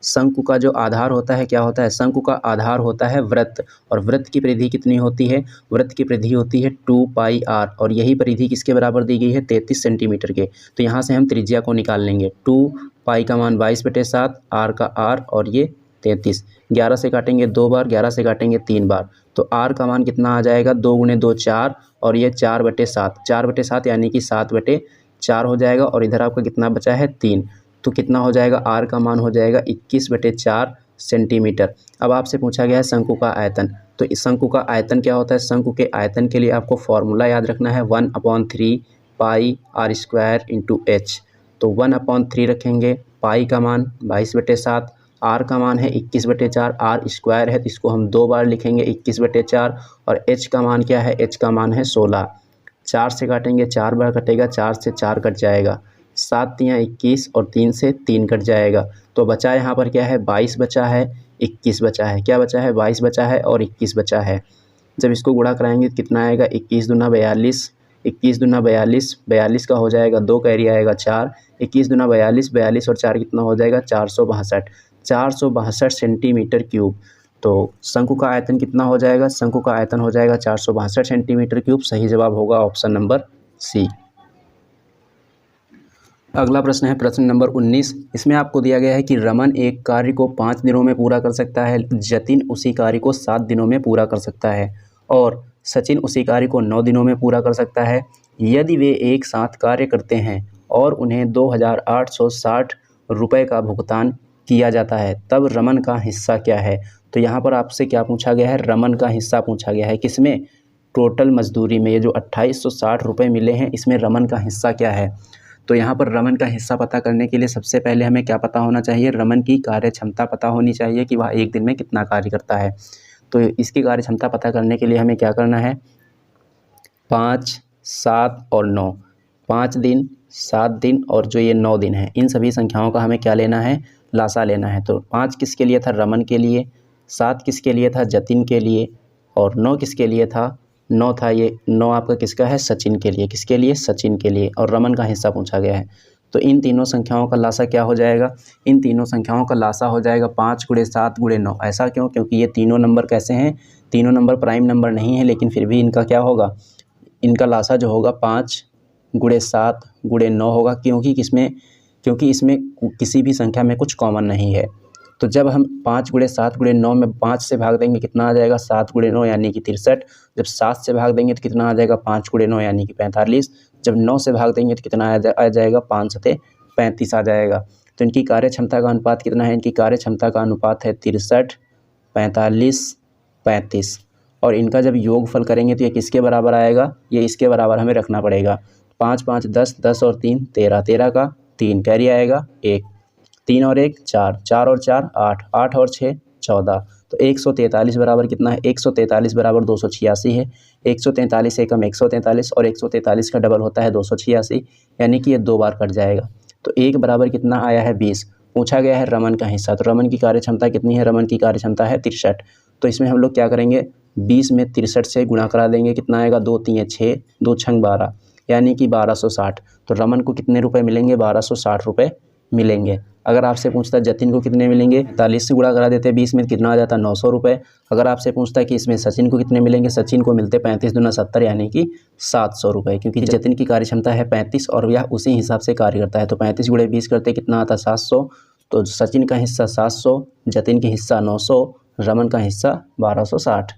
शंकु का जो आधार होता है क्या होता है? शंकु का आधार होता है वृत्त, और वृत्त की परिधि कितनी होती है? वृत्त की परिधि होती है 2πr, और यही परिधि किसके बराबर दी गई है? 33 सेंटीमीटर के। तो यहाँ से हम त्रिज्या को निकाल लेंगे। 2π का मान 22/7, r का r, और ये 33। 11 से काटेंगे 2 बार, 11 से काटेंगे 3 बार, तो r का मान कितना आ जाएगा? 2 गुणे 2 4, और ये 4/7, 4/7 यानी कि 7/4 हो जाएगा। और इधर आपका कितना बचा है? 3। तो कितना हो जाएगा? r का मान हो जाएगा 21/4 सेंटीमीटर। अब आपसे पूछा गया है शंकु का आयतन। तो इस शंकु का आयतन क्या होता है? शंकु के आयतन के लिए आपको फॉर्मूला याद रखना है, 1/3πr² इंटू h। तो 1/3 रखेंगे, पाई का मान 22/7, r का मान है 21/4, r स्क्वायर है तो इसको हम 2 बार लिखेंगे 21/4, और h का मान क्या है? h का मान है 16। 4 से काटेंगे 4 बार कटेगा, 4 से 4 कट जाएगा, 7 तियाँ 21, और 3 से 3 कट जाएगा। तो बचा यहाँ पर क्या है? 22 बचा है, 21 बचा है। क्या बचा है? 22 बचा है और 21 बचा है। जब इसको गुणा कराएंगे तो कितना आएगा? 21 दूना 42, 21 दूना 42, 42 का हो जाएगा 2, कैरी आएगा 4, 21 दूना 42, 42 और 4 कितना हो जाएगा? 462, 462 सेंटीमीटर क्यूब। तो शंकु का आयतन कितना हो जाएगा? शंकु का आयतन हो जाएगा 462 सेंटीमीटर क्यूब। सही जवाब होगा ऑप्शन नंबर सी। अगला प्रश्न है प्रश्न नंबर 19। इसमें आपको दिया गया है कि रमन एक कार्य को 5 दिनों में पूरा कर सकता है, जतिन उसी कार्य को 7 दिनों में पूरा कर सकता है, और सचिन उसी कार्य को 9 दिनों में पूरा कर सकता है। यदि वे एक साथ कार्य करते हैं और उन्हें 2860 रुपये का भुगतान किया जाता है, तब रमन का हिस्सा क्या है? तो यहाँ पर आपसे क्या पूछा गया है? रमन का हिस्सा पूछा गया है। किसमें? टोटल मजदूरी में। ये जो 2860 रुपये मिले हैं, इसमें रमन का हिस्सा क्या है? तो यहाँ पर रमन का हिस्सा पता करने के लिए सबसे पहले हमें क्या पता होना चाहिए? रमन की कार्य क्षमता पता होनी चाहिए कि वह एक दिन में कितना कार्य करता है। तो इसकी कार्य क्षमता पता करने के लिए हमें क्या करना है? 5, 7 और 9, 5 दिन, 7 दिन और जो ये 9 दिन है, इन सभी संख्याओं का हमें क्या लेना है? लासा लेना है। तो 5 किसके लिए था? रमन के लिए। 7 किसके लिए था? जतिन के लिए। और 9 किसके लिए था? 9 था ये 9 आपका किसका है? सचिन के लिए। किसके लिए? सचिन के लिए। और रमन का हिस्सा पूछा गया है। तो इन तीनों संख्याओं का लासा क्या हो जाएगा? इन तीनों संख्याओं का लासा हो जाएगा 5 × 7 × 9। ऐसा क्यों? क्योंकि ये तीनों नंबर कैसे हैं? तीनों नंबर प्राइम नंबर नहीं है, लेकिन फिर भी इनका क्या होगा? इनका लासा जो होगा 5 × 7 × 9 होगा। क्योंकि इसमें किसी भी संख्या में कुछ कॉमन नहीं है। तो जब हम 5 × 7 × 9 में 5 से भाग देंगे कितना आ जाएगा? 7 × 9 यानी कि 63। जब 7 से भाग देंगे तो कितना आ जाएगा? 5 × 9 यानी कि 45। जब 9 से भाग देंगे तो कितना आ जाएगा? 5 × 7 = 35 आ जाएगा। तो इनकी कार्य क्षमता का अनुपात कितना है? इनकी कार्य क्षमता का अनुपात है 63, 45, 35। और इनका जब योगफल करेंगे तो ये किसके बराबर आएगा? ये इसके बराबर हमें रखना पड़ेगा। 5 5 10, 10 और 3 13, 13 का 3 कैरी आएगा 1, 3 और 1 4, 4 और 4 8, 8 और 6 14। तो 143 बराबर कितना है? 143 बराबर 286 है। 143 एकम 143 और 143 का डबल होता है 286, यानी कि ये 2 बार कट जाएगा। तो 1 बराबर कितना आया है? 20। पूछा गया है रमन का हिस्सा, तो रमन की कार्य क्षमता कितनी है? रमन की कार्य क्षमता है 63। तो इसमें हम लोग क्या करेंगे? 20 में 63 से गुणा करा देंगे। कितना आएगा? 2 3 6, 2 6 12, यानी कि 1260। तो रमन को कितने रुपए मिलेंगे? 1260 रुपये मिलेंगे। अगर आपसे पूछता है जतिन को कितने मिलेंगे? 45 से गुणा करा देते 20 में, कितना आ जाता? 900 रुपये। अगर आपसे पूछता है कि इसमें सचिन को कितने मिलेंगे? सचिन को मिलते 35 दूना 70, यानी कि 700 रुपये, क्योंकि जतिन की कार्य क्षमता है 35 और यह उसी हिसाब से कार्य करता है। तो 35 गुणे 20 करते कितना आता? 700। तो सचिन का हिस्सा 700, जतिन का हिस्सा 900, रमन का हिस्सा 1260।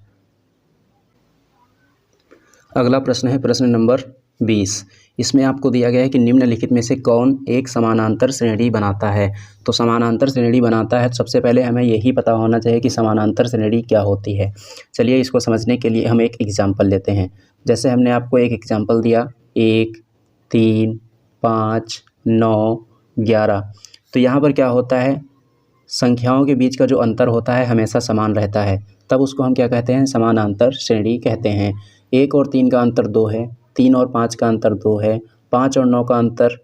अगला प्रश्न है प्रश्न नंबर 20। इसमें आपको दिया गया है कि निम्नलिखित में से कौन एक समानांतर श्रेणी बनाता है? तो समानांतर श्रेणी बनाता है, सबसे पहले हमें यही पता होना चाहिए कि समानांतर श्रेणी क्या होती है। चलिए इसको समझने के लिए हम एक एग्जाम्पल लेते हैं। जैसे हमने आपको एक एग्जाम्पल दिया 1 3 5 9 11। तो यहाँ पर क्या होता है? संख्याओं के बीच का जो अंतर होता है हमेशा समान रहता है, तब उसको हम क्या कहते हैं? समानांतर श्रेणी कहते हैं। 1 और 3 का अंतर 2 है, 3 और 5 का अंतर 2 है, 5 और 9 का अंतर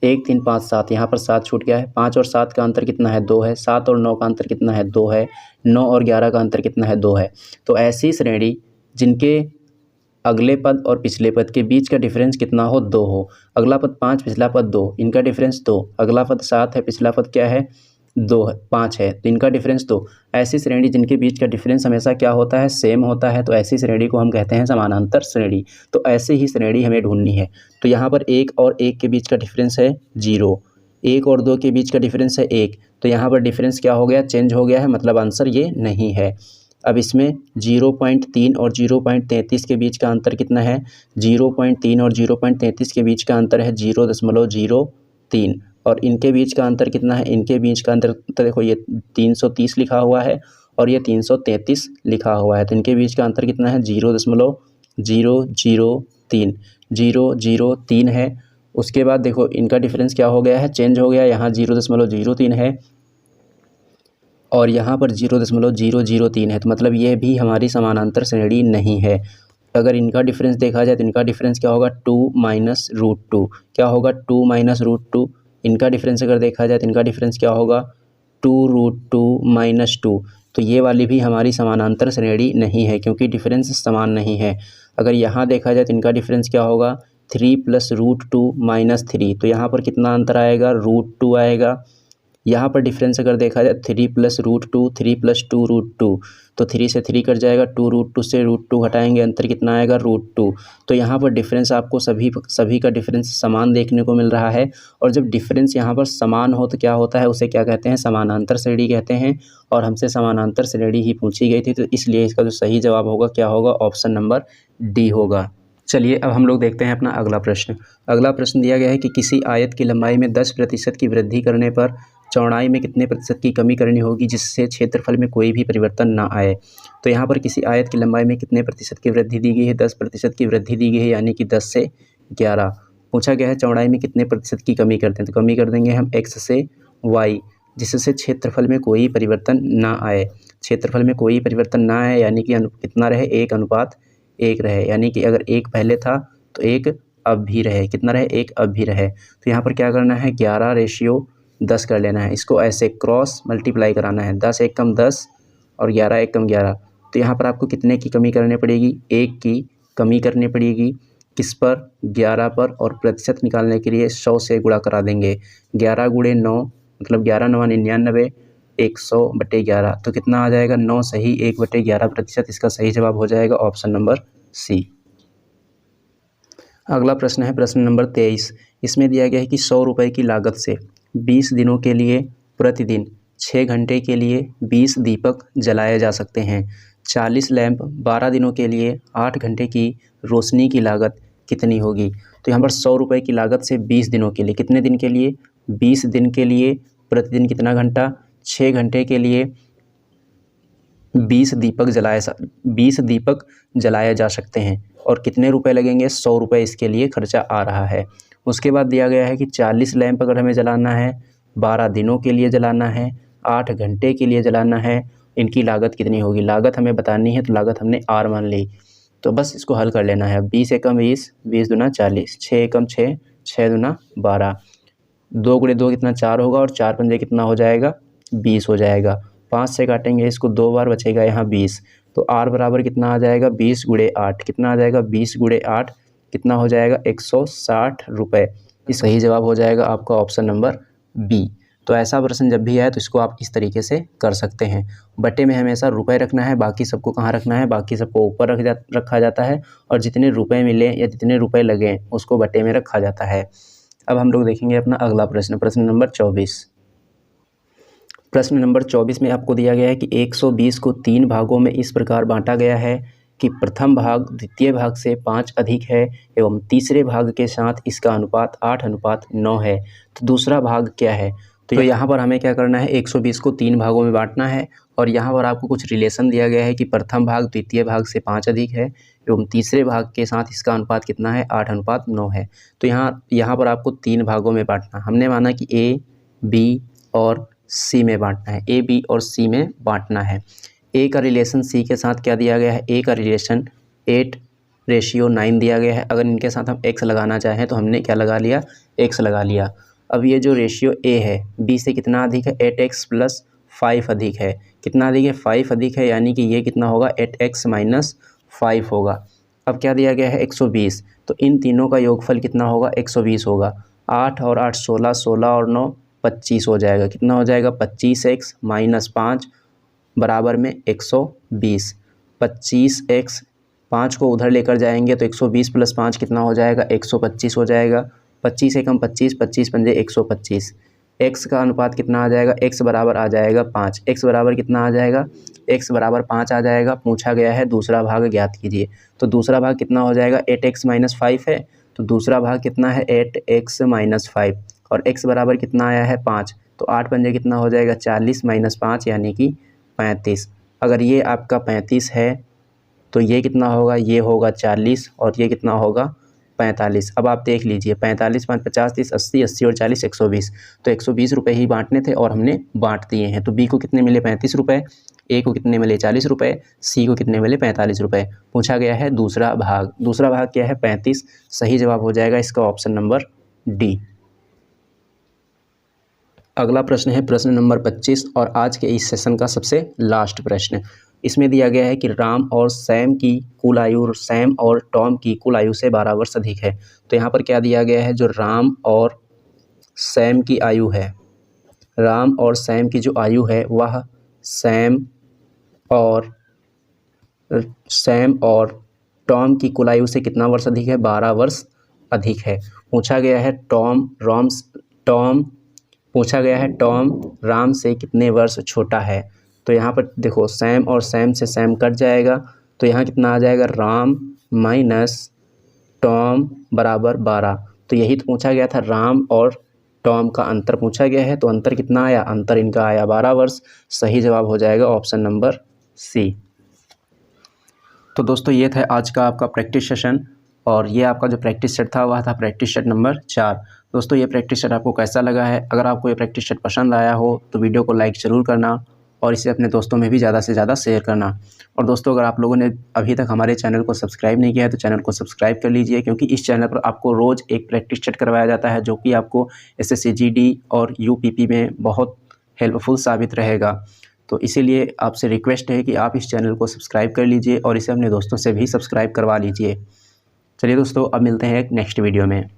1 3 5 7, यहाँ पर 7 छूट गया है। 5 और 7 का अंतर कितना है? 2 है। 7 और 9 का अंतर कितना है? 2 है। 9 और 11 का अंतर कितना है? 2 है। तो ऐसी श्रेणी जिनके अगले पद और पिछले पद के बीच का डिफरेंस कितना हो? 2 हो। अगला पद 5, पिछला पद 2, इनका डिफरेंस 2। अगला पद 7 है, पिछला पद क्या है? 2 है, 5 है, तो इनका डिफरेंस 2। ऐसी श्रेणी जिनके बीच का डिफरेंस हमेशा क्या होता है? सेम होता है, तो ऐसी श्रेणी को हम कहते हैं समानांतर श्रेणी। तो ऐसे ही श्रेणी हमें ढूंढनी है। तो यहाँ पर 1 और 1 के बीच का डिफरेंस है 0, 1 और 2 के बीच का डिफरेंस है 1, तो यहाँ पर डिफरेंस क्या हो गया? चेंज हो गया है, मतलब आंसर ये नहीं है। अब इसमें 0.3 और 0.33 के बीच का अंतर कितना है? 0.3 और 0.33 के बीच का अंतर है 0.03, और इनके बीच का अंतर कितना है? इनके बीच का अंतर तो देखो ये 330 लिखा हुआ है और ये 333 लिखा हुआ है, तो इनके बीच का अंतर कितना है? 0.003, 003 है। उसके बाद देखो इनका डिफरेंस क्या हो गया है? चेंज हो गया। यहाँ 0.03 है और यहाँ पर 0.003 है, तो मतलब ये भी हमारी समानांतर श्रेणी नहीं है। अगर इनका डिफरेंस देखा जाए तो इनका डिफरेंस क्या होगा? 2 माइनस रूट 2। क्या होगा? 2 माइनस रूट 2। इनका डिफरेंस अगर देखा जाए तो इनका डिफरेंस क्या होगा? 2 रूट 2 माइनस 2। तो ये वाली भी हमारी समानांतर श्रेणी नहीं है, क्योंकि डिफरेंस समान नहीं है। अगर यहाँ देखा जाए तो इनका डिफरेंस क्या होगा? 3 प्लस रूट 2 माइनस 3, तो यहाँ पर कितना अंतर आएगा? रूट 2 आएगा। यहाँ पर डिफरेंस अगर देखा जाए 3 प्लस रूट 2, 3 प्लस 2 रूट 2, तो 3 से 3 कट जाएगा, 2 रूट 2 से रूट 2 हटाएंगे, अंतर कितना आएगा? रूट 2। तो यहाँ पर डिफरेंस आपको सभी का डिफरेंस समान देखने को मिल रहा है, और जब डिफरेंस यहाँ पर समान हो तो क्या होता है? उसे क्या कहते हैं? समानांतर श्रेणी कहते हैं। और हमसे समानांतर श्रेणी ही पूछी गई थी, तो इसलिए इसका जो सही जवाब होगा क्या होगा? ऑप्शन नंबर डी होगा। चलिए अब हम लोग देखते हैं अपना अगला प्रश्न। अगला प्रश्न दिया गया है कि किसी आयत की लंबाई में 10% की वृद्धि करने पर चौड़ाई में कितने प्रतिशत की कमी करनी होगी जिससे क्षेत्रफल में कोई भी परिवर्तन ना आए। तो यहाँ पर किसी आयत की लंबाई में कितने प्रतिशत की वृद्धि दी गई है? 10% की वृद्धि दी गई है, यानी कि 10 से 11। पूछा गया है चौड़ाई में कितने प्रतिशत की कमी करते हैं, तो कमी कर देंगे हम x से y, जिससे क्षेत्रफल में कोई परिवर्तन ना आए। क्षेत्रफल में कोई परिवर्तन ना आए यानी कि कितना रहे? 1:1 रहे, यानी कि अगर 1 पहले था तो 1 अब भी रहे। कितना रहे? 1 अब भी रहे। तो यहाँ पर क्या करना है? 11:10 कर लेना है। इसको ऐसे क्रॉस मल्टीप्लाई कराना है, 10 एकम 10 और 11 एकम 11। तो यहाँ पर आपको कितने की कमी करनी पड़ेगी? 1 की कमी करनी पड़ेगी। किस पर? 11 पर। और प्रतिशत निकालने के लिए 100 से गुणा करा देंगे। 11 गुणे 9 मतलब 11 9 99, 100/11। तो कितना आ जाएगा? 9 सही 1/11%। इसका सही जवाब हो जाएगा ऑप्शन नंबर सी। अगला प्रश्न है प्रश्न नंबर 23। इसमें दिया गया है कि 100 रुपये की लागत से 20 दिनों के लिए प्रतिदिन 6 घंटे के लिए 20 दीपक जलाए जा सकते हैं। 40 लैंप 12 दिनों के लिए 8 घंटे की रोशनी की लागत कितनी होगी? तो यहाँ पर 100 रुपये की लागत से 20 दिनों के लिए, कितने दिन के लिए, 20 दिन के लिए, प्रतिदिन कितना घंटा, 6 घंटे के लिए 20 दीपक जलाए जा सकते हैं और कितने रुपए लगेंगे, 100 रुपये इसके लिए खर्चा आ रहा है। उसके बाद दिया गया है कि 40 लैंप अगर हमें जलाना है, 12 दिनों के लिए जलाना है, 8 घंटे के लिए जलाना है, इनकी लागत कितनी होगी। लागत हमें बतानी है तो लागत हमने R मान ली, तो बस इसको हल कर लेना है। 20 एकम 20, 20 दूना 40, 6 एकम 6, 6 दूना 12, 2 गुणे 2 कितना 4 होगा और 4 पंजे कितना हो जाएगा, 20 हो जाएगा। 5 से काटेंगे इसको 2 बार, बचेगा यहाँ 20, तो R बराबर कितना आ जाएगा, 20 गुणे 8, कितना आ जाएगा, 20 गुणे 8 कितना हो जाएगा, 160 रुपये। ये सही जवाब हो जाएगा आपका ऑप्शन नंबर बी। तो ऐसा प्रश्न जब भी आए तो इसको आप इस तरीके से कर सकते हैं। बटे में हमेशा रुपए रखना है, बाकी सबको कहाँ रखना है, बाकी सबको ऊपर रखा जाता है और जितने रुपए मिले या जितने रुपए लगे उसको बटे में रखा जाता है। अब हम लोग देखेंगे अपना अगला प्रश्न, प्रश्न नंबर 24। प्रश्न नंबर 24 में आपको दिया गया है कि 120 को 3 भागों में इस प्रकार बांटा गया है कि प्रथम भाग द्वितीय भाग से 5 अधिक है एवं तीसरे भाग के साथ इसका अनुपात 8:9 है। तो दूसरा भाग क्या है। तो यहाँ पर हमें क्या करना है, 120 को 3 भागों में बांटना है और यहाँ पर आपको कुछ रिलेशन दिया गया है कि प्रथम भाग द्वितीय भाग से 5 अधिक है एवं तीसरे भाग के साथ इसका अनुपात कितना है, 8:9 है। तो यहाँ पर आपको 3 भागों में बांटना। हमने माना कि ए, बी और सी में बांटना है, ए, बी और सी में बांटना है। ए का रिलेशन सी के साथ क्या दिया गया है, ए का रिलेशन 8:9 दिया गया है। अगर इनके साथ हम x लगाना चाहें तो हमने क्या लगा लिया, x लगा लिया। अब ये जो रेशियो ए है बी से कितना अधिक है, 8x + 5 अधिक है। कितना अधिक है, 5 अधिक है, यानी कि ये कितना होगा, 8x - 5 होगा। अब क्या दिया गया है, 120, तो इन तीनों का योगफल कितना होगा, 120 होगा। 8 और 8 16, 16 और 9 25 हो जाएगा। कितना हो जाएगा, 25x - 5 बराबर में 120। 25x, 5 को उधर लेकर जाएंगे तो 120 + 5 कितना हो जाएगा, 125 हो जाएगा। 25 एकम 25, 25 पंजे 125। x का अनुपात कितना आ जाएगा, x बराबर आ जाएगा 5। x बराबर कितना आ जाएगा, x बराबर 5 आ जाएगा। पूछा गया है दूसरा भाग ज्ञात कीजिए, तो दूसरा भाग कितना हो जाएगा, 8x - 5 है, तो दूसरा भाग कितना है, 8x - 5 और x बराबर कितना आया है, 5, तो 8 पंजे कितना हो जाएगा, 40 - 5 यानी कि 35। अगर ये आपका 35 है तो ये कितना होगा, ये होगा 40 और ये कितना होगा, 45। अब आप देख लीजिए, 45 5 50 30 80, 80 और 40 120, तो 120 रुपये ही बांटने थे और हमने बांट दिए हैं। तो बी को कितने मिले, 35 रुपये, ए को कितने मिले, 40 रुपये, सी को कितने मिले, 45 रुपये। पूछा गया है दूसरा भाग, दूसरा भाग क्या है, 35। सही जवाब हो जाएगा इसका ऑप्शन नंबर डी। अगला प्रश्न है प्रश्न नंबर 25 और आज के इस सेशन का सबसे लास्ट प्रश्न। इसमें दिया गया है कि राम और सैम की कुल आयु सैम और टॉम की कुल आयु से 12 वर्ष अधिक है। तो यहाँ पर क्या दिया गया है, जो राम और सैम की आयु है, राम और सैम की जो आयु है वह सैम और टॉम की कुल आयु से कितना वर्ष अधिक है, 12 वर्ष अधिक है। पूछा गया है टॉम राम से कितने वर्ष छोटा है। तो यहाँ पर देखो, सैम और सैम से सैम कट जाएगा, तो यहाँ कितना आ जाएगा, राम माइनस टॉम बराबर 12। तो यही तो पूछा गया था, राम और टॉम का अंतर पूछा गया है, तो अंतर कितना आया, अंतर इनका आया 12 वर्ष। सही जवाब हो जाएगा ऑप्शन नंबर सी। तो दोस्तों ये था आज का आपका प्रैक्टिस सेशन और ये आपका जो प्रैक्टिस सेट था वह था प्रैक्टिस सेट नंबर 4। दोस्तों ये प्रैक्टिस सेट आपको कैसा लगा है, अगर आपको ये प्रैक्टिस सेट पसंद आया हो तो वीडियो को लाइक ज़रूर करना और इसे अपने दोस्तों में भी ज़्यादा से ज़्यादा शेयर करना। और दोस्तों अगर आप लोगों ने अभी तक हमारे चैनल को सब्सक्राइब नहीं किया है तो चैनल को सब्सक्राइब कर लीजिए, क्योंकि इस चैनल पर आपको रोज़ एक प्रैक्टिस सेट करवाया जाता है जो कि आपको SSC GD और UPP में बहुत हेल्पफुल साबित रहेगा। तो इसीलिए आपसे रिक्वेस्ट है कि आप इस चैनल को सब्सक्राइब कर लीजिए और इसे अपने दोस्तों से भी सब्सक्राइब करवा लीजिए। चलिए दोस्तों, अब मिलते हैं एक नेक्स्ट वीडियो में।